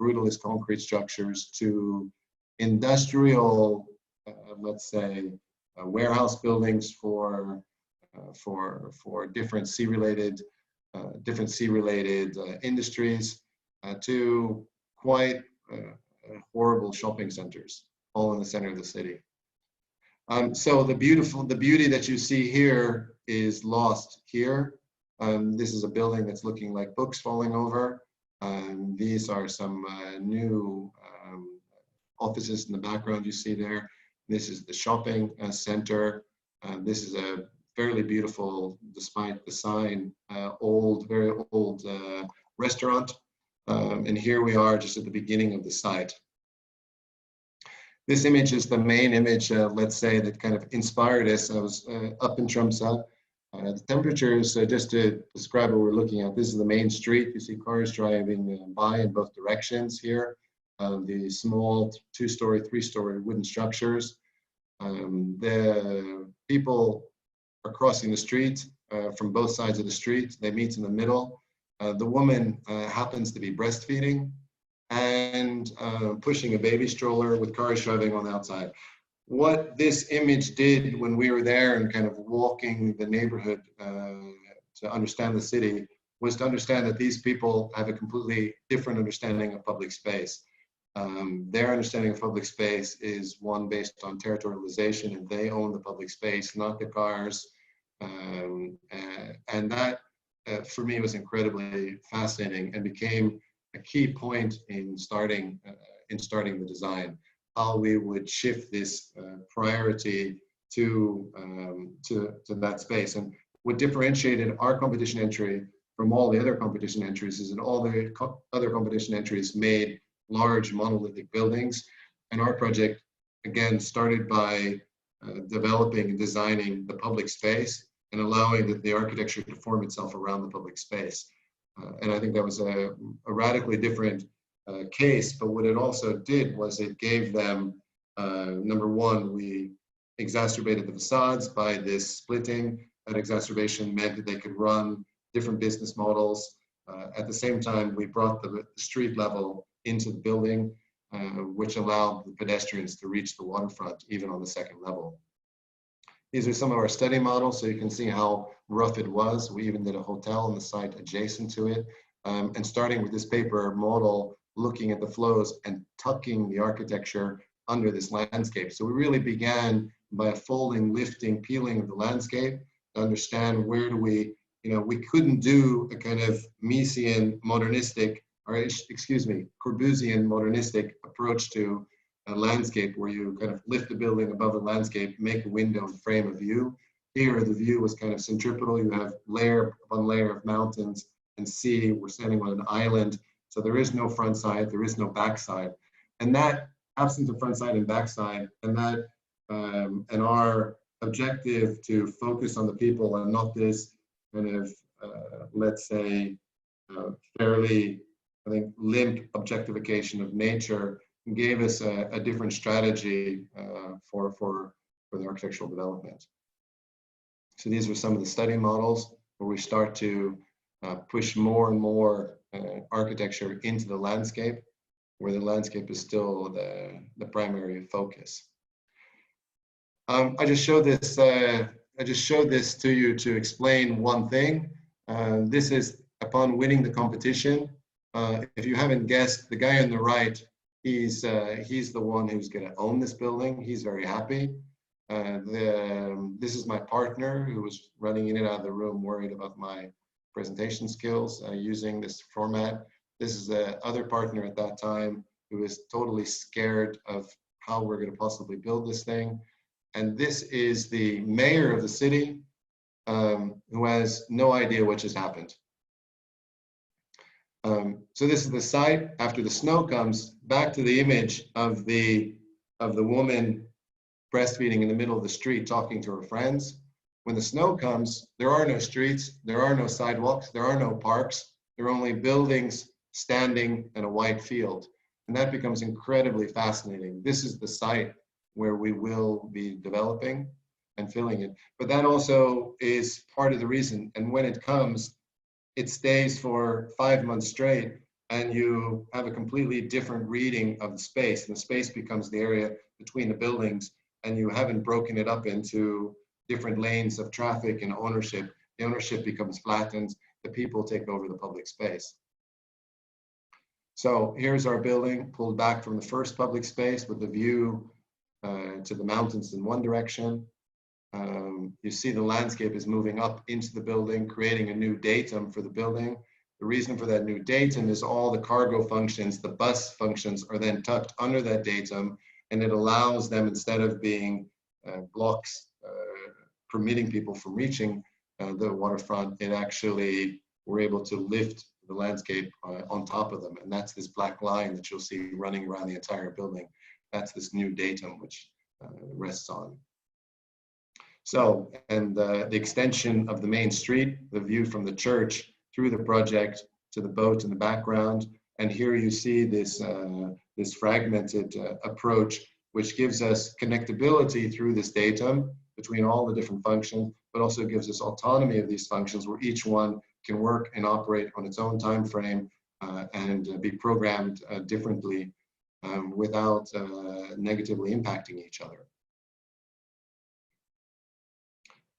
brutalist concrete structures, to industrial, let's say, warehouse buildings for different sea-related industries, to quite horrible shopping centers, all in the center of the city. So the beauty that you see here is lost here. This is a building that's looking like books falling over. These are some new offices in the background you see there. This is the shopping center. This is a fairly beautiful, despite the sign, very old restaurant. And here we are just at the beginning of the site. This image is the main image, let's say, that kind of inspired us. I was up in Tromsø. The temperatures, just to describe what we're looking at, this is the main street. You see cars driving by in both directions here. The small 2-story, 3-story wooden structures. The people are crossing the street from both sides of the street. They meet in the middle. The woman happens to be breastfeeding and pushing a baby stroller with cars driving on the outside. What this image did when we were there and kind of walking the neighborhood to understand the city was to understand that these people have a completely different understanding of public space. Their understanding of public space is one based on territorialization, and they own the public space, not the cars. And that, for me, was incredibly fascinating and became a key point in starting the design. How we would shift this priority to that space. And what differentiated our competition entry from all the other competition entries is that all the other competition entries made large monolithic buildings. And our project, again, started by developing and designing the public space and allowing the architecture to form itself around the public space. And I think that was a radically different case, but what it also did was it gave them, number one, we exacerbated the facades by this splitting. That exacerbation meant that they could run different business models. At the same time, we brought the street level into the building, which allowed the pedestrians to reach the waterfront even on the second level. These are some of our study models, so you can see how rough it was. We even did a hotel on the site adjacent to it. And starting with this paper model, looking at the flows and tucking the architecture under this landscape. So we really began by a folding, lifting, peeling of the landscape to understand where do we, we couldn't do a kind of Miesian modernistic, or excuse me, Corbusian modernistic approach to a landscape where you kind of lift the building above the landscape, make a window and frame a view. Here, the view was kind of centripetal. You have layer upon layer of mountains and sea. We're standing on an island. So there is no front side, there is no back side. And that absence of front side and back side, and that, and our objective to focus on the people and not this kind of, let's say, fairly, I think, limp objectification of nature gave us a different strategy for the architectural development. So these are some of the study models where we start to push more and more architecture into the landscape, where the landscape is still the primary focus. I just showed this. I just showed this to you to explain one thing. This is upon winning the competition. If you haven't guessed, the guy on the right, he's the one who's going to own this building. He's very happy. This is my partner who was running in and out of the room, worried about my presentation skills using this format. This is the other partner at that time who is totally scared of how we're going to possibly build this thing. And this is the mayor of the city who has no idea what just happened. So this is the site after the snow comes. Back to the image of the woman breastfeeding in the middle of the street talking to her friends. When the snow comes, there are no streets, there are no sidewalks, there are no parks, there are only buildings standing in a white field. And that becomes incredibly fascinating. This is the site where we will be developing and filling it. But that also is part of the reason. And when it comes, it stays for 5 months straight, and you have a completely different reading of the space. And the space becomes the area between the buildings, and you haven't broken it up into different lanes of traffic and ownership. The ownership becomes flattened, the people take over the public space. So here's our building pulled back from the first public space with the view to the mountains in one direction. You see the landscape is moving up into the building, creating a new datum for the building. The reason for that new datum is all the cargo functions, the bus functions are then tucked under that datum, and it allows them, instead of being blocks permitting people from reaching the waterfront, it actually, we're able to lift the landscape on top of them. And that's this black line that you'll see running around the entire building. That's this new datum which rests on. So, and the extension of the main street, the view from the church through the project to the boat in the background. And here you see this, this fragmented approach, which gives us connectability through this datum between all the different functions, but also gives us autonomy of these functions where each one can work and operate on its own time frame and be programmed differently without negatively impacting each other.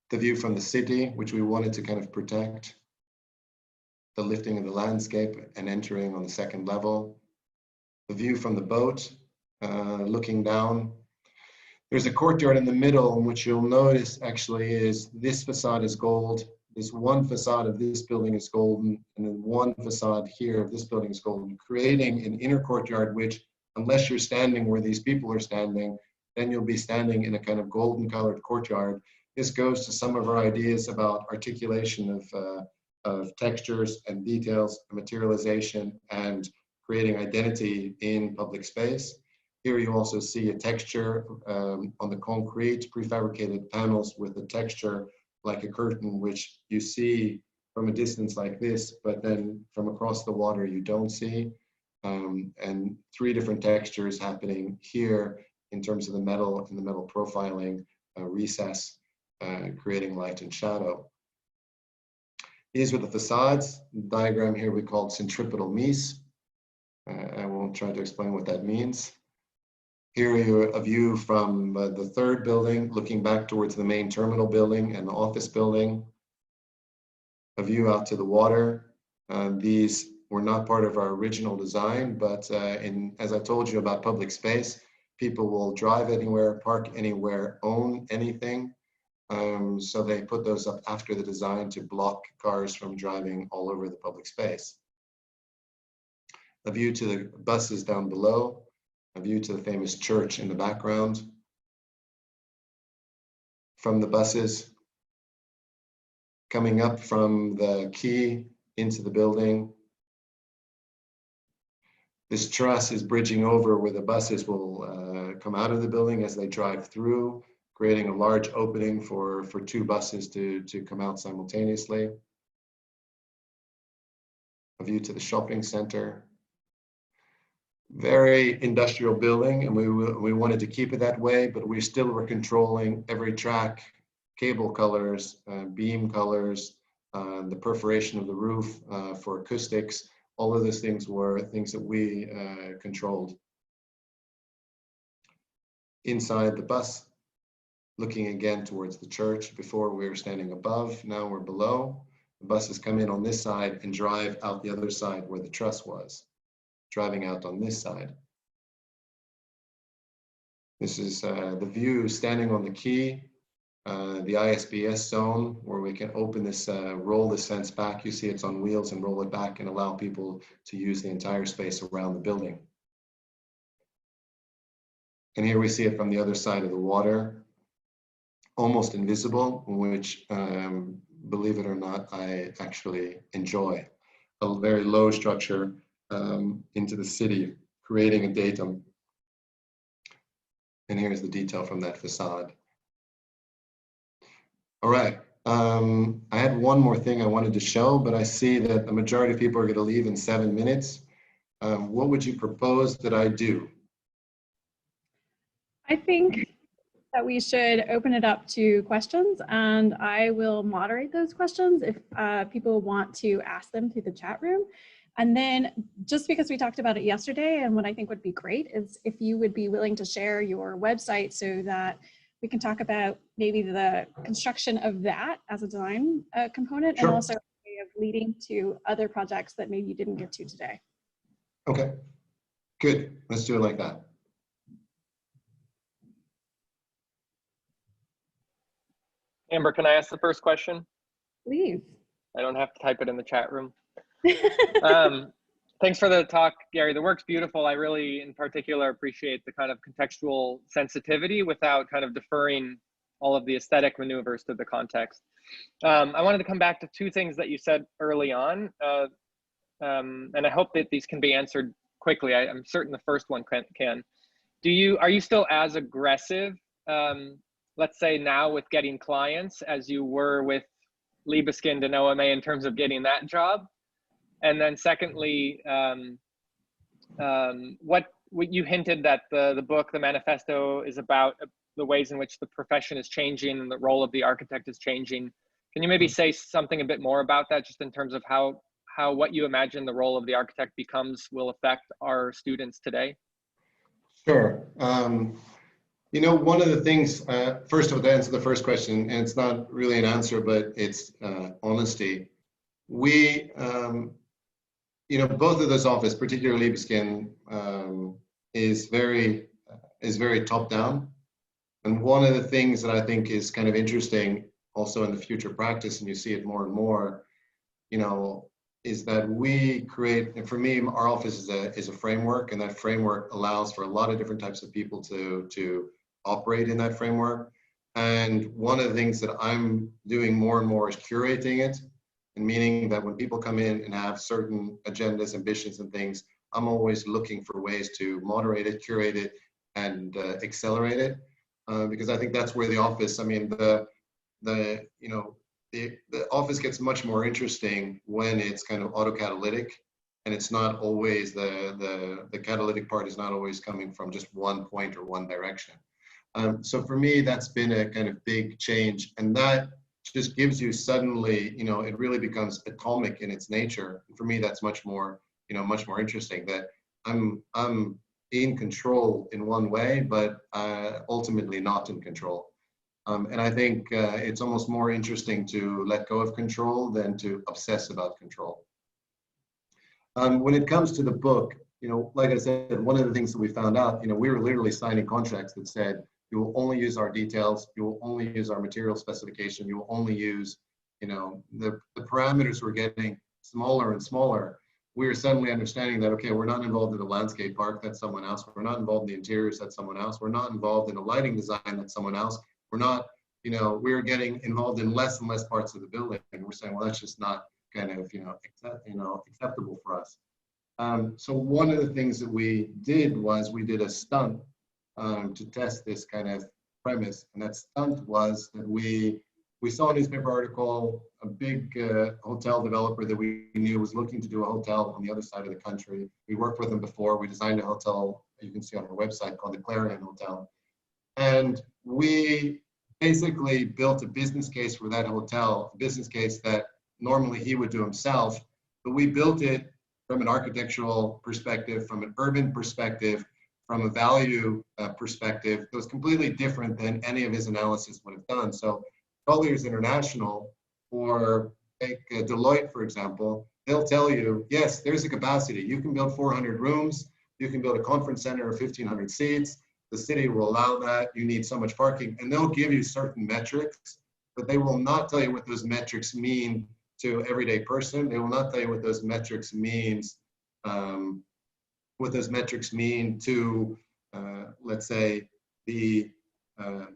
The view from the city, which we wanted to kind of protect, the lifting of the landscape and entering on the second level. The view from the boat, looking down. There's a courtyard in the middle, in which you'll notice actually is this facade is gold. This one facade of this building is golden, and then one facade here of this building is golden, creating an inner courtyard, which, unless you're standing where these people are standing, then you'll be standing in a kind of golden colored courtyard. This goes to some of our ideas about articulation of textures and details, materialization, and creating identity in public space. Here you also see a texture on the concrete, prefabricated panels with a texture like a curtain, which you see from a distance like this, but then from across the water you don't see. And 3 different textures happening here in terms of the metal and the metal profiling, recess, creating light and shadow. These were the facades. The diagram here we called centripetal mise. I won't try to explain what that means. Here is a view from the 3rd building, looking back towards the main terminal building and the office building. A view out to the water. These were not part of our original design, but as I told you about public space, people will drive anywhere, park anywhere, own anything. So they put those up after the design to block cars from driving all over the public space. A view to the buses down below, a view to the famous church in the background. From the buses, coming up from the quay into the building. This truss is bridging over where the buses will come out of the building as they drive through, creating a large opening for 2 buses to come out simultaneously. A view to the shopping center. Very industrial building, and we wanted to keep it that way, but we still were controlling every track, cable colors, beam colors, the perforation of the roof for acoustics. All of those things were things that we controlled. Inside the bus, looking again towards the church. Before we were standing above, now we're below. The buses come in on this side and drive out the other side where the truss was, driving out on this side. This is the view standing on the quay, the ISBS zone, where we can open this, roll this fence back. You see it's on wheels, and roll it back and allow people to use the entire space around the building. And here we see it from the other side of the water, almost invisible, which, believe it or not, I actually enjoy. A very low structure into the city, creating a datum. And here's the detail from that facade. All right, I had one more thing I wanted to show, but I see that the majority of people are going to leave in 7 minutes. What would you propose that I do? I think that we should open it up to questions, and I will moderate those questions if people want to ask them through the chat room. And then, just because we talked about it yesterday, and what I think would be great is if you would be willing to share your website so that we can talk about maybe the construction of that as a design component, Sure. and also a way of leading to other projects that maybe you didn't get to today. Okay, good. Let's do it like that. Amber, can I ask the first question? Please. I don't have to type it in the chat room. Thanks for the talk, Gary. The work's beautiful. I really, in particular, appreciate the kind of contextual sensitivity without kind of deferring all of the aesthetic maneuvers to the context. I wanted to come back to 2 things that you said early on, and I hope that these can be answered quickly. I'm certain the first one can. Are you still as aggressive, let's say now, with getting clients as you were with Libeskind and OMA in terms of getting that job? And then secondly, what you hinted that the book, the manifesto, is about the ways in which the profession is changing and the role of the architect is changing. Can you maybe say something a bit more about that, just in terms of how what you imagine the role of the architect will affect our students today? Sure. You know, one of the things, first of all, to answer the first question, and it's not really an answer, but it's honesty. We, you know, both of those offices, particularly Libeskind, is very top down. And one of the things that I think is kind of interesting also in the future practice, and you see it more and more, you know, is that we create, and for me, our office is a framework, and that framework allows for a lot of different types of people to operate in that framework. And one of the things that I'm doing more and more is curating it and meaning that when people come in and have certain agendas, ambitions, and things, I'm always looking for ways to moderate it, curate it, and accelerate it, because I think that's where the office, I mean, the office gets much more interesting when it's kind of autocatalytic, and it's not always the catalytic part is not always coming from just one point or one direction. So for me, that's been a kind of big change, and that just gives you suddenly, it really becomes atomic in its nature. And for me, that's much more, much more interesting, that I'm in control in one way, but ultimately not in control. And I think it's almost more interesting to let go of control than to obsess about control. When it comes to the book, like I said, one of the things that we found out, we were literally signing contracts that said, you will only use our details, you will only use our material specification, you will only use, the parameters were getting smaller and smaller. We were suddenly understanding that, okay, we're not involved in the landscape park, that's someone else. We're not involved in the interiors, that's someone else. We're not involved in the lighting design, that's someone else. We're not, we're getting involved in less and less parts of the building. And we're saying, well, that's just not kind of, acceptable for us. So one of the things that we did was we did a stunt to test this kind of premise. And that stunt was that we saw a newspaper article, a big hotel developer that we knew was looking to do a hotel on the other side of the country. We worked with them before. We designed a hotel, you can see on our website, called the Clarion Hotel. And we basically built a business case for that hotel, a business case that normally he would do himself, but we built it from an architectural perspective, from an urban perspective, from a value perspective that was completely different than any of his analysis would have done. So Colliers International, or take Deloitte, for example, they'll tell you, yes, there's a capacity. You can build 400 rooms. You can build a conference center of 1,500 seats. The city will allow that. You need so much parking. And they'll give you certain metrics, but they will not tell you what those metrics mean to everyday person. They will not tell you what those metrics means, to, let's say, the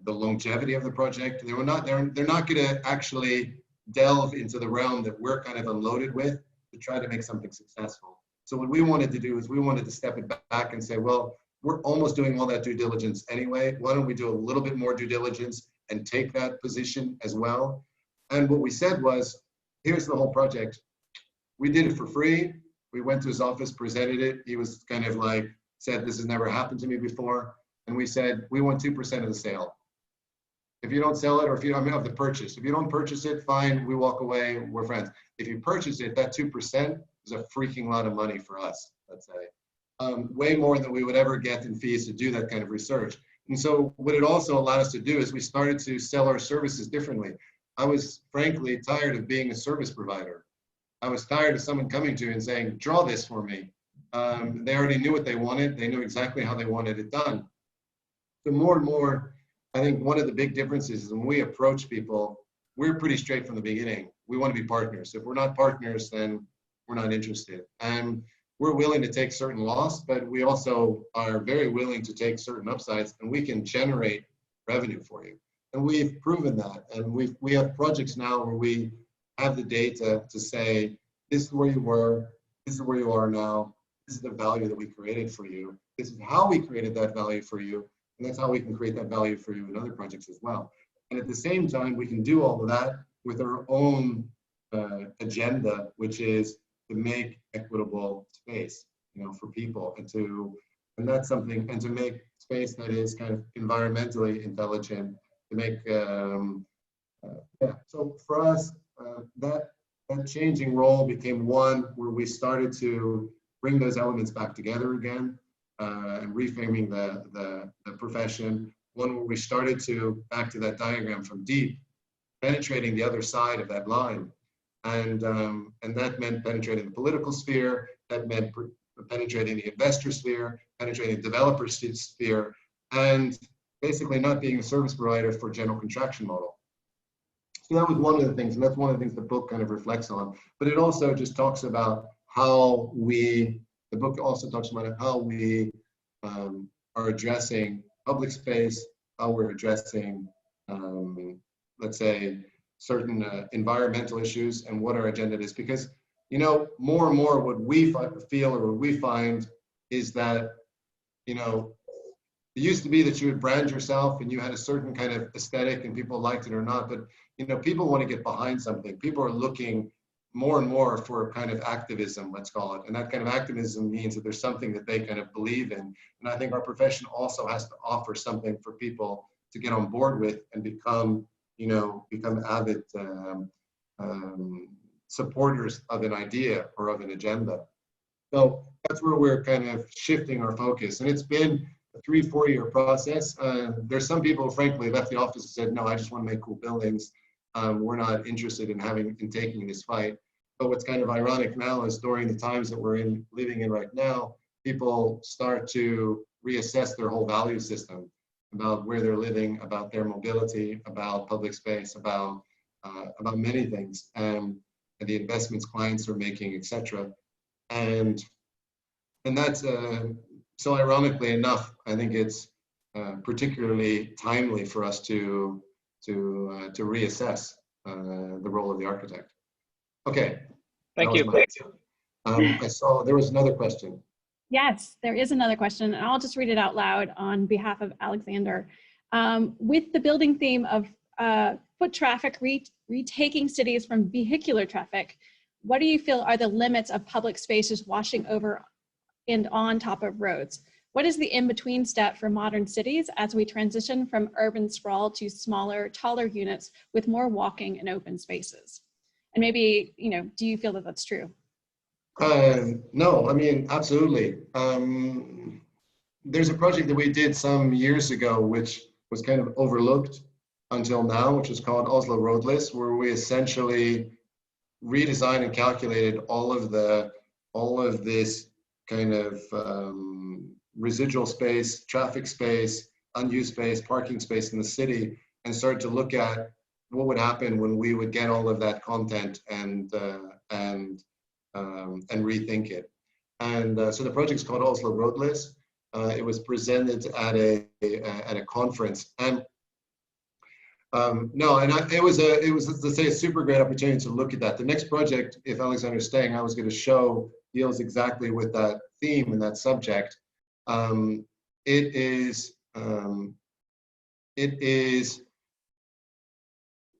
longevity of the project. They're not going to actually delve into the realm that we're kind of unloaded with to try to make something successful. So what we wanted to do is we wanted to step it back and say, well, we're almost doing all that due diligence anyway. Why don't we do a little bit more due diligence and take that position as well? And what we said was, here's the whole project. We did it for free. We went to his office, presented it. He was kind of like, said, this has never happened to me before. And we said, we want 2% of the sale. If you don't sell it, or if you don't have the purchase, if you don't purchase it, fine, we walk away, we're friends. If you purchase it, that 2% is a freaking lot of money for us, let's say. Way more than we would ever get in fees to do that kind of research. And so what it also allowed us to do is we started to sell our services differently. I was frankly tired of being a service provider. I was tired of someone coming to you and saying, draw this for me. They already knew what they wanted. They knew exactly how they wanted it done. So more and more, I think one of the big differences is when we approach people, we're pretty straight from the beginning. We want to be partners. If we're not partners, then we're not interested. And we're willing to take certain loss, but we also are very willing to take certain upsides, and we can generate revenue for you. And we've proven that. And we have projects now where we have the data to say, this is where you were, this is where you are now, this is the value that we created for you, this is how we created that value for you, and that's how we can create that value for you in other projects as well. And at the same time, we can do all of that with our own agenda, which is to make equitable space, for people, and that's something, and to make space that is kind of environmentally intelligent, to make, So for us, that changing role became one where we started to bring those elements back together again, and reframing the profession. One where we started to, back to that diagram from deep, penetrating the other side of that line. And that meant penetrating the political sphere, that meant penetrating the investor sphere, penetrating the developer sphere, and basically not being a service provider for general contraction model. So that was one of the things, and that's one of the things the book kind of reflects on. But it also just talks about how the book also talks about how we are addressing public space, how we're addressing, let's say, certain environmental issues and what our agenda is. Because, you know, more and more what we feel or what we find is that, you know, it used to be that you would brand yourself and you had a certain kind of aesthetic and people liked it or not, but, you know, people want to get behind something. People are looking more and more for a kind of activism, let's call it. And that kind of activism means that there's something that they kind of believe in. And I think our profession also has to offer something for people to get on board with and become, you know, become avid supporters of an idea or of an agenda. So that's where we're kind of shifting our focus. And it's been a 3-4 year process. There's some people, frankly, left the office and said, no, I just want to make cool buildings. We're not interested in taking this fight. But what's kind of ironic now is during the times that we're living in right now, people start to reassess their whole value system about where they're living, about their mobility, about public space, about many things, and the investments clients are making, etc. And that's so ironically enough, I think it's particularly timely for us to reassess the role of the architect. Okay. Thank you. I saw there was another question. Yes, there is another question, and I'll just read it out loud on behalf of Alexander. With the building theme of foot traffic retaking cities from vehicular traffic, what do you feel are the limits of public spaces washing over and on top of roads? What is the in-between step for modern cities as we transition from urban sprawl to smaller, taller units with more walking and open spaces? And maybe, you know, do you feel that that's true? No, I mean, absolutely. There's a project that we did some years ago, which was kind of overlooked until now, which is called Oslo Roadless, where we essentially redesigned and calculated all of this kind of residual space, traffic space, unused space, parking space in the city, and started to look at what would happen when we would get all of that content and rethink it. And so the project is called Oslo Roadless. It was presented at a conference, and it was let's say a super great opportunity to look at that. The next project, if Alexander's staying, I was going to show deals exactly with that theme and that subject. It is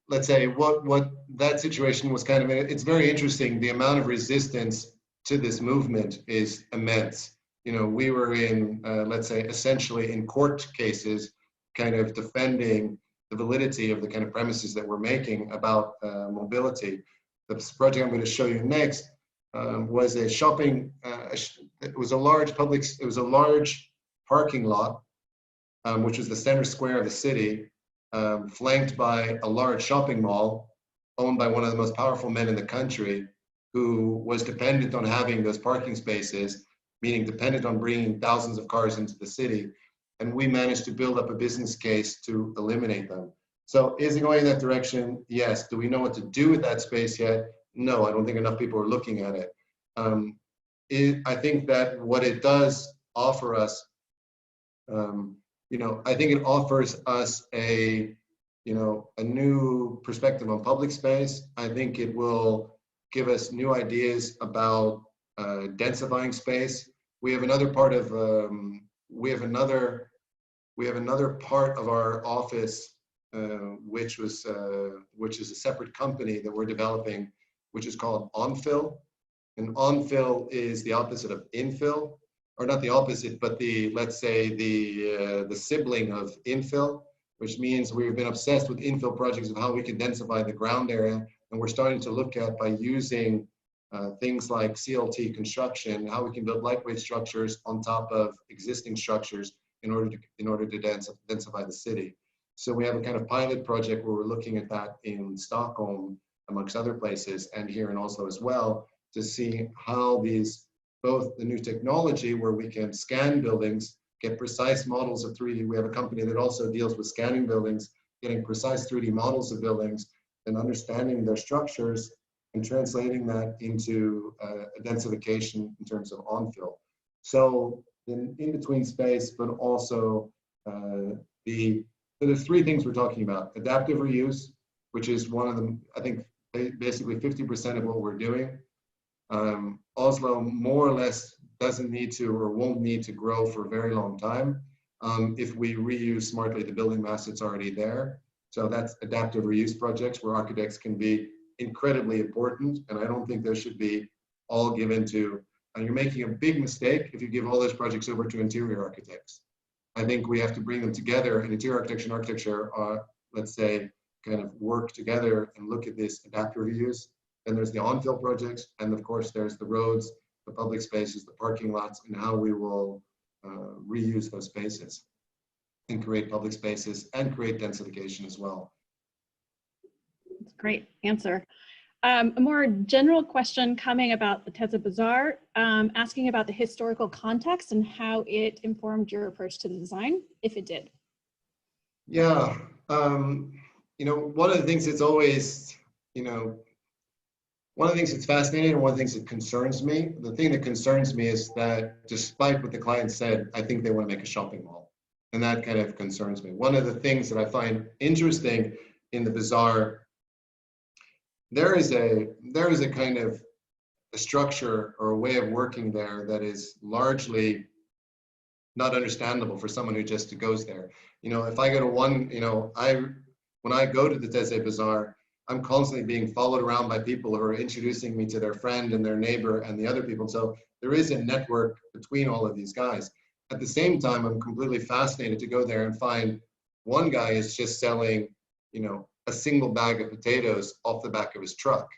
let's say what that situation was kind of, it's very interesting. The amount of resistance to this movement is immense. You know, we were in, let's say, essentially in court cases, kind of defending the validity of the kind of premises that we're making about mobility. The project I'm going to show you next was a shopping, it was a large parking lot, which was the center square of the city, flanked by a large shopping mall owned by one of the most powerful men in the country, who was dependent on having those parking spaces, meaning dependent on bringing thousands of cars into the city. And we managed to build up a business case to eliminate them. So is it going in that direction? Yes. Do we know what to do with that space yet? No, I don't think enough people are looking at it. I think that what it does offer us, you know, I think it offers us a new perspective on public space. I think it will give us new ideas about densifying space. We have another part of part of our office, which is a separate company that we're developing, which is called onfill. And onfill is the opposite of infill, or not the opposite, but let's say the sibling of infill, which means we've been obsessed with infill projects of how we can densify the ground area. And we're starting to look at, by using things like CLT construction, how we can build lightweight structures on top of existing structures in order to densify the city. So we have a kind of pilot project where we're looking at that in Stockholm, amongst other places, and here in Oslo as well, to see how both the new technology where we can scan buildings, get precise models of 3D. We have a company that also deals with scanning buildings, getting precise 3D models of buildings and understanding their structures and translating that into a densification in terms of onfill. So in between space, but also so there's 3 things we're talking about: adaptive reuse, which is one of the, I think, basically 50% of what we're doing. Oslo more or less doesn't need to or won't need to grow for a very long time if we reuse smartly the building mass that's already there. So that's adaptive reuse projects where architects can be incredibly important, and I don't think those should be all given to, and you're making a big mistake if you give all those projects over to interior architects. I think we have to bring them together, and interior architecture and architecture are, let's say, kind of work together and look at this adaptive reuse. Then there's the on-fill projects, and of course there's the roads, the public spaces, the parking lots, and how we will reuse those spaces and create public spaces and create densification as well. That's a great answer. A more general question coming about the Teze Bazaar, asking about the historical context and how it informed your approach to the design, if it did. Yeah, you know, one of the things that's always, you know, one of the things that's fascinating and one of the things that concerns me, the thing that concerns me is that despite what the client said, I think they want to make a shopping mall. And that kind of concerns me. One of the things that I find interesting in the bazaar, there is a kind of a structure or a way of working there that is largely not understandable for someone who just goes there. You know, if I go to one, you know, when I go to the Teze Bazaar, I'm constantly being followed around by people who are introducing me to their friend and their neighbor and the other people. So there is a network between all of these guys. At the same time, I'm completely fascinated to go there and find one guy is just selling, you know, a single bag of potatoes off the back of his truck.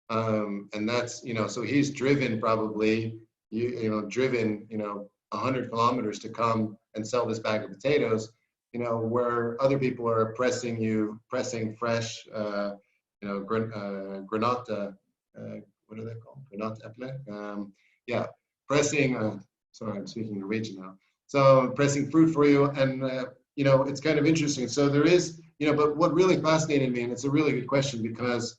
And that's, you know, so he's driven probably, driven 100 kilometers to come and sell this bag of potatoes, you know, where other people are pressing fresh, granata, what are they called? Granata apple? Yeah, pressing, sorry, I'm speaking Norwegian now. So pressing fruit for you, and you know, it's kind of interesting. So there is, you know, but what really fascinated me, and it's a really good question because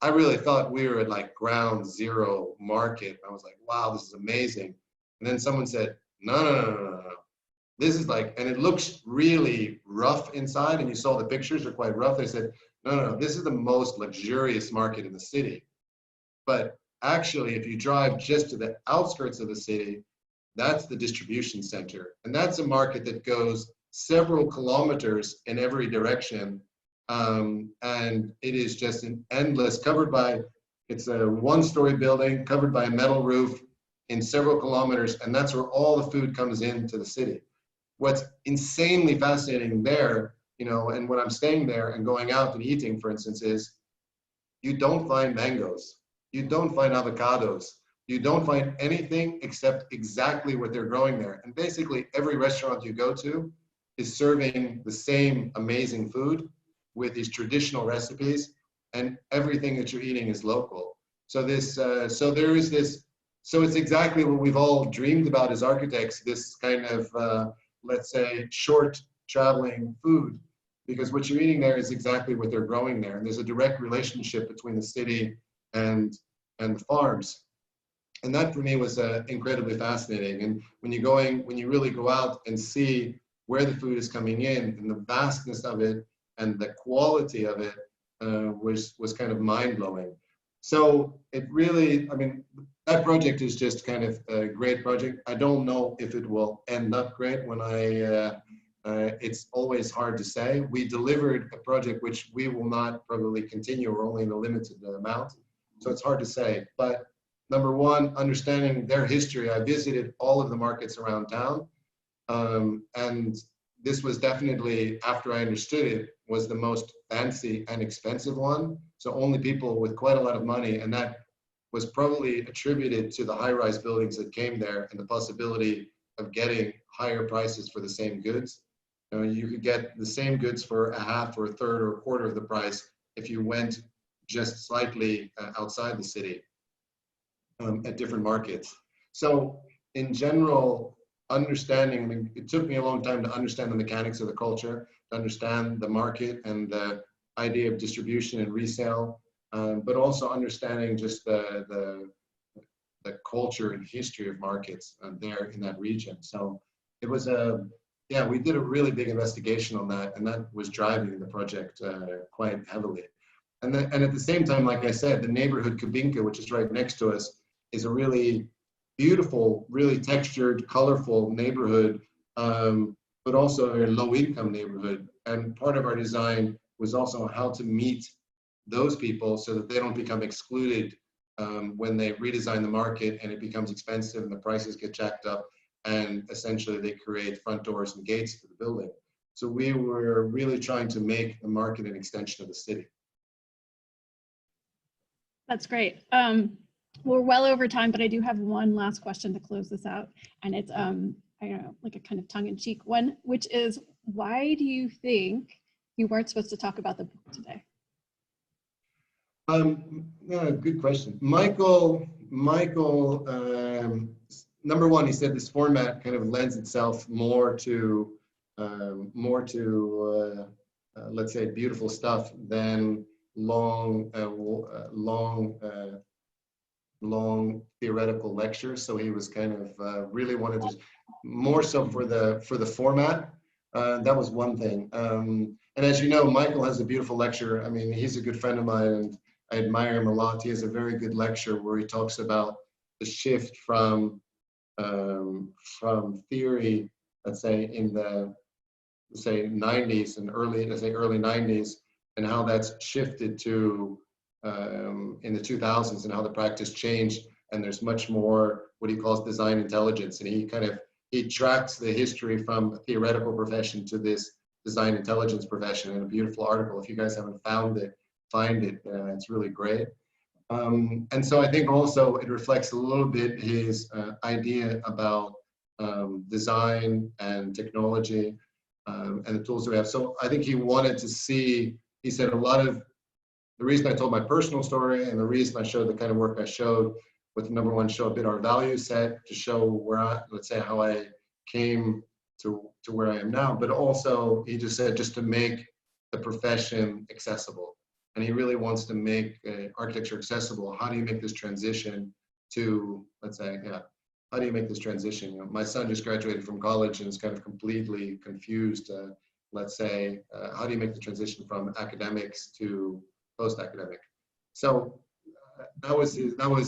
I really thought we were at like ground zero market. I was like, wow, this is amazing. And then someone said, no. This is like, and it looks really rough inside, and you saw the pictures are quite rough. They said, no, this is the most luxurious market in the city. But actually, if you drive just to the outskirts of the city, that's the distribution center. And that's a market that goes several kilometers in every direction. And it is just an endless, it's a one-story building covered by a metal roof in several kilometers, and that's where all the food comes into the city. What's insanely fascinating there, you know, and when I'm staying there and going out and eating, for instance, is you don't find mangoes, you don't find avocados, you don't find anything except exactly what they're growing there. And basically every restaurant you go to is serving the same amazing food with these traditional recipes, and everything that you're eating is local. So this, so it's exactly what we've all dreamed about as architects, this kind of, let's say, short traveling food, because what you're eating there is exactly what they're growing there. And there's a direct relationship between the city and the farms. And that for me was incredibly fascinating. And when you really go out and see where the food is coming in and the vastness of it and the quality of it was kind of mind-blowing. So it really, I mean, that project is just kind of a great project. I don't know if it will end up great when it's always hard to say. We delivered a project which we will not probably continue, or only in a limited amount. So it's hard to say. But number one, understanding their history. I visited all of the markets around town. And this was definitely, after I understood it, was the most fancy and expensive one. So only people with quite a lot of money, and that was probably attributed to the high-rise buildings that came there and the possibility of getting higher prices for the same goods. You know, you could get the same goods for a half or a third or a quarter of the price if you went just slightly outside the city at different markets. So in general, understanding, I mean, it took me a long time to understand the mechanics of the culture, to understand the market and the idea of distribution and resale, but also understanding just the culture and history of markets there in that region. So it was a Yeah, we did a really big investigation on that, and that was driving the project quite heavily. And at the same time, like I said, the neighborhood Kubinka, which is right next to us, is a really beautiful, really textured, colorful neighborhood, but also a very low-income neighborhood. And part of our design was also how to meet those people so that they don't become excluded when they redesign the market and it becomes expensive and the prices get jacked up, and essentially they create front doors and gates to the building. So we were really trying to make the market an extension of the city. That's great. We're well over time, but I do have one last question to close this out. And it's, I don't know, like a kind of tongue-in-cheek one, which is, why do you think you weren't supposed to talk about the book today? Yeah, good question. Michael, number one, he said this format kind of lends itself more to let's say beautiful stuff than long theoretical lectures. So he was kind of really wanted to more so for the format. That was one thing. And as you know, Michael has a beautiful lecture. I mean, he's a good friend of mine, and I admire him a lot. He has a very good lecture where he talks about the shift from theory, let's say in the 90s and early 90s, and how that's shifted to in the 2000s, and how the practice changed, and there's much more what he calls design intelligence, and he tracks the history from a theoretical profession to this design intelligence profession in a beautiful article. If you guys haven't found it, find it. It's really great. And so I think also it reflects a little bit his idea about design and technology and the tools that we have. So I think he wanted to see, he said a lot of the reason I told my personal story and the reason I showed the kind of work I showed with number one, show a bit our value set, to show where let's say how I came to where I am now, but also he just said just to make the profession accessible. And he really wants to make architecture accessible. How do you make this transition to, let's say, how do you make this transition? You know, my son just graduated from college and is kind of completely confused. Let's say, how do you make the transition from academics to post-academic? So that was,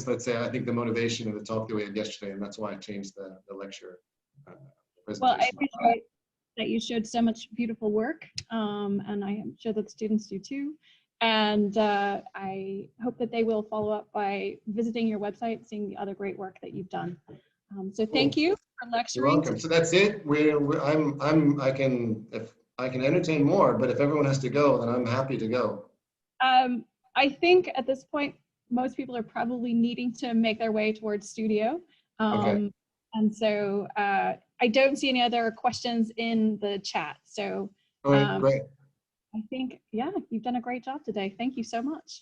let's say, I think the motivation of the talk that we had yesterday, and that's why I changed the lecture presentation. Well, I appreciate that you showed so much beautiful work, and I am sure that students do too. And I hope that they will follow up by visiting your website, seeing the other great work that you've done. So thank you for lecturing. You're welcome. So that's it. I can entertain more, but if everyone has to go, then I'm happy to go. I think at this point, most people are probably needing to make their way towards studio. Okay. And so I don't see any other questions in the chat. So All right, great. I think, yeah, you've done a great job today. Thank you so much.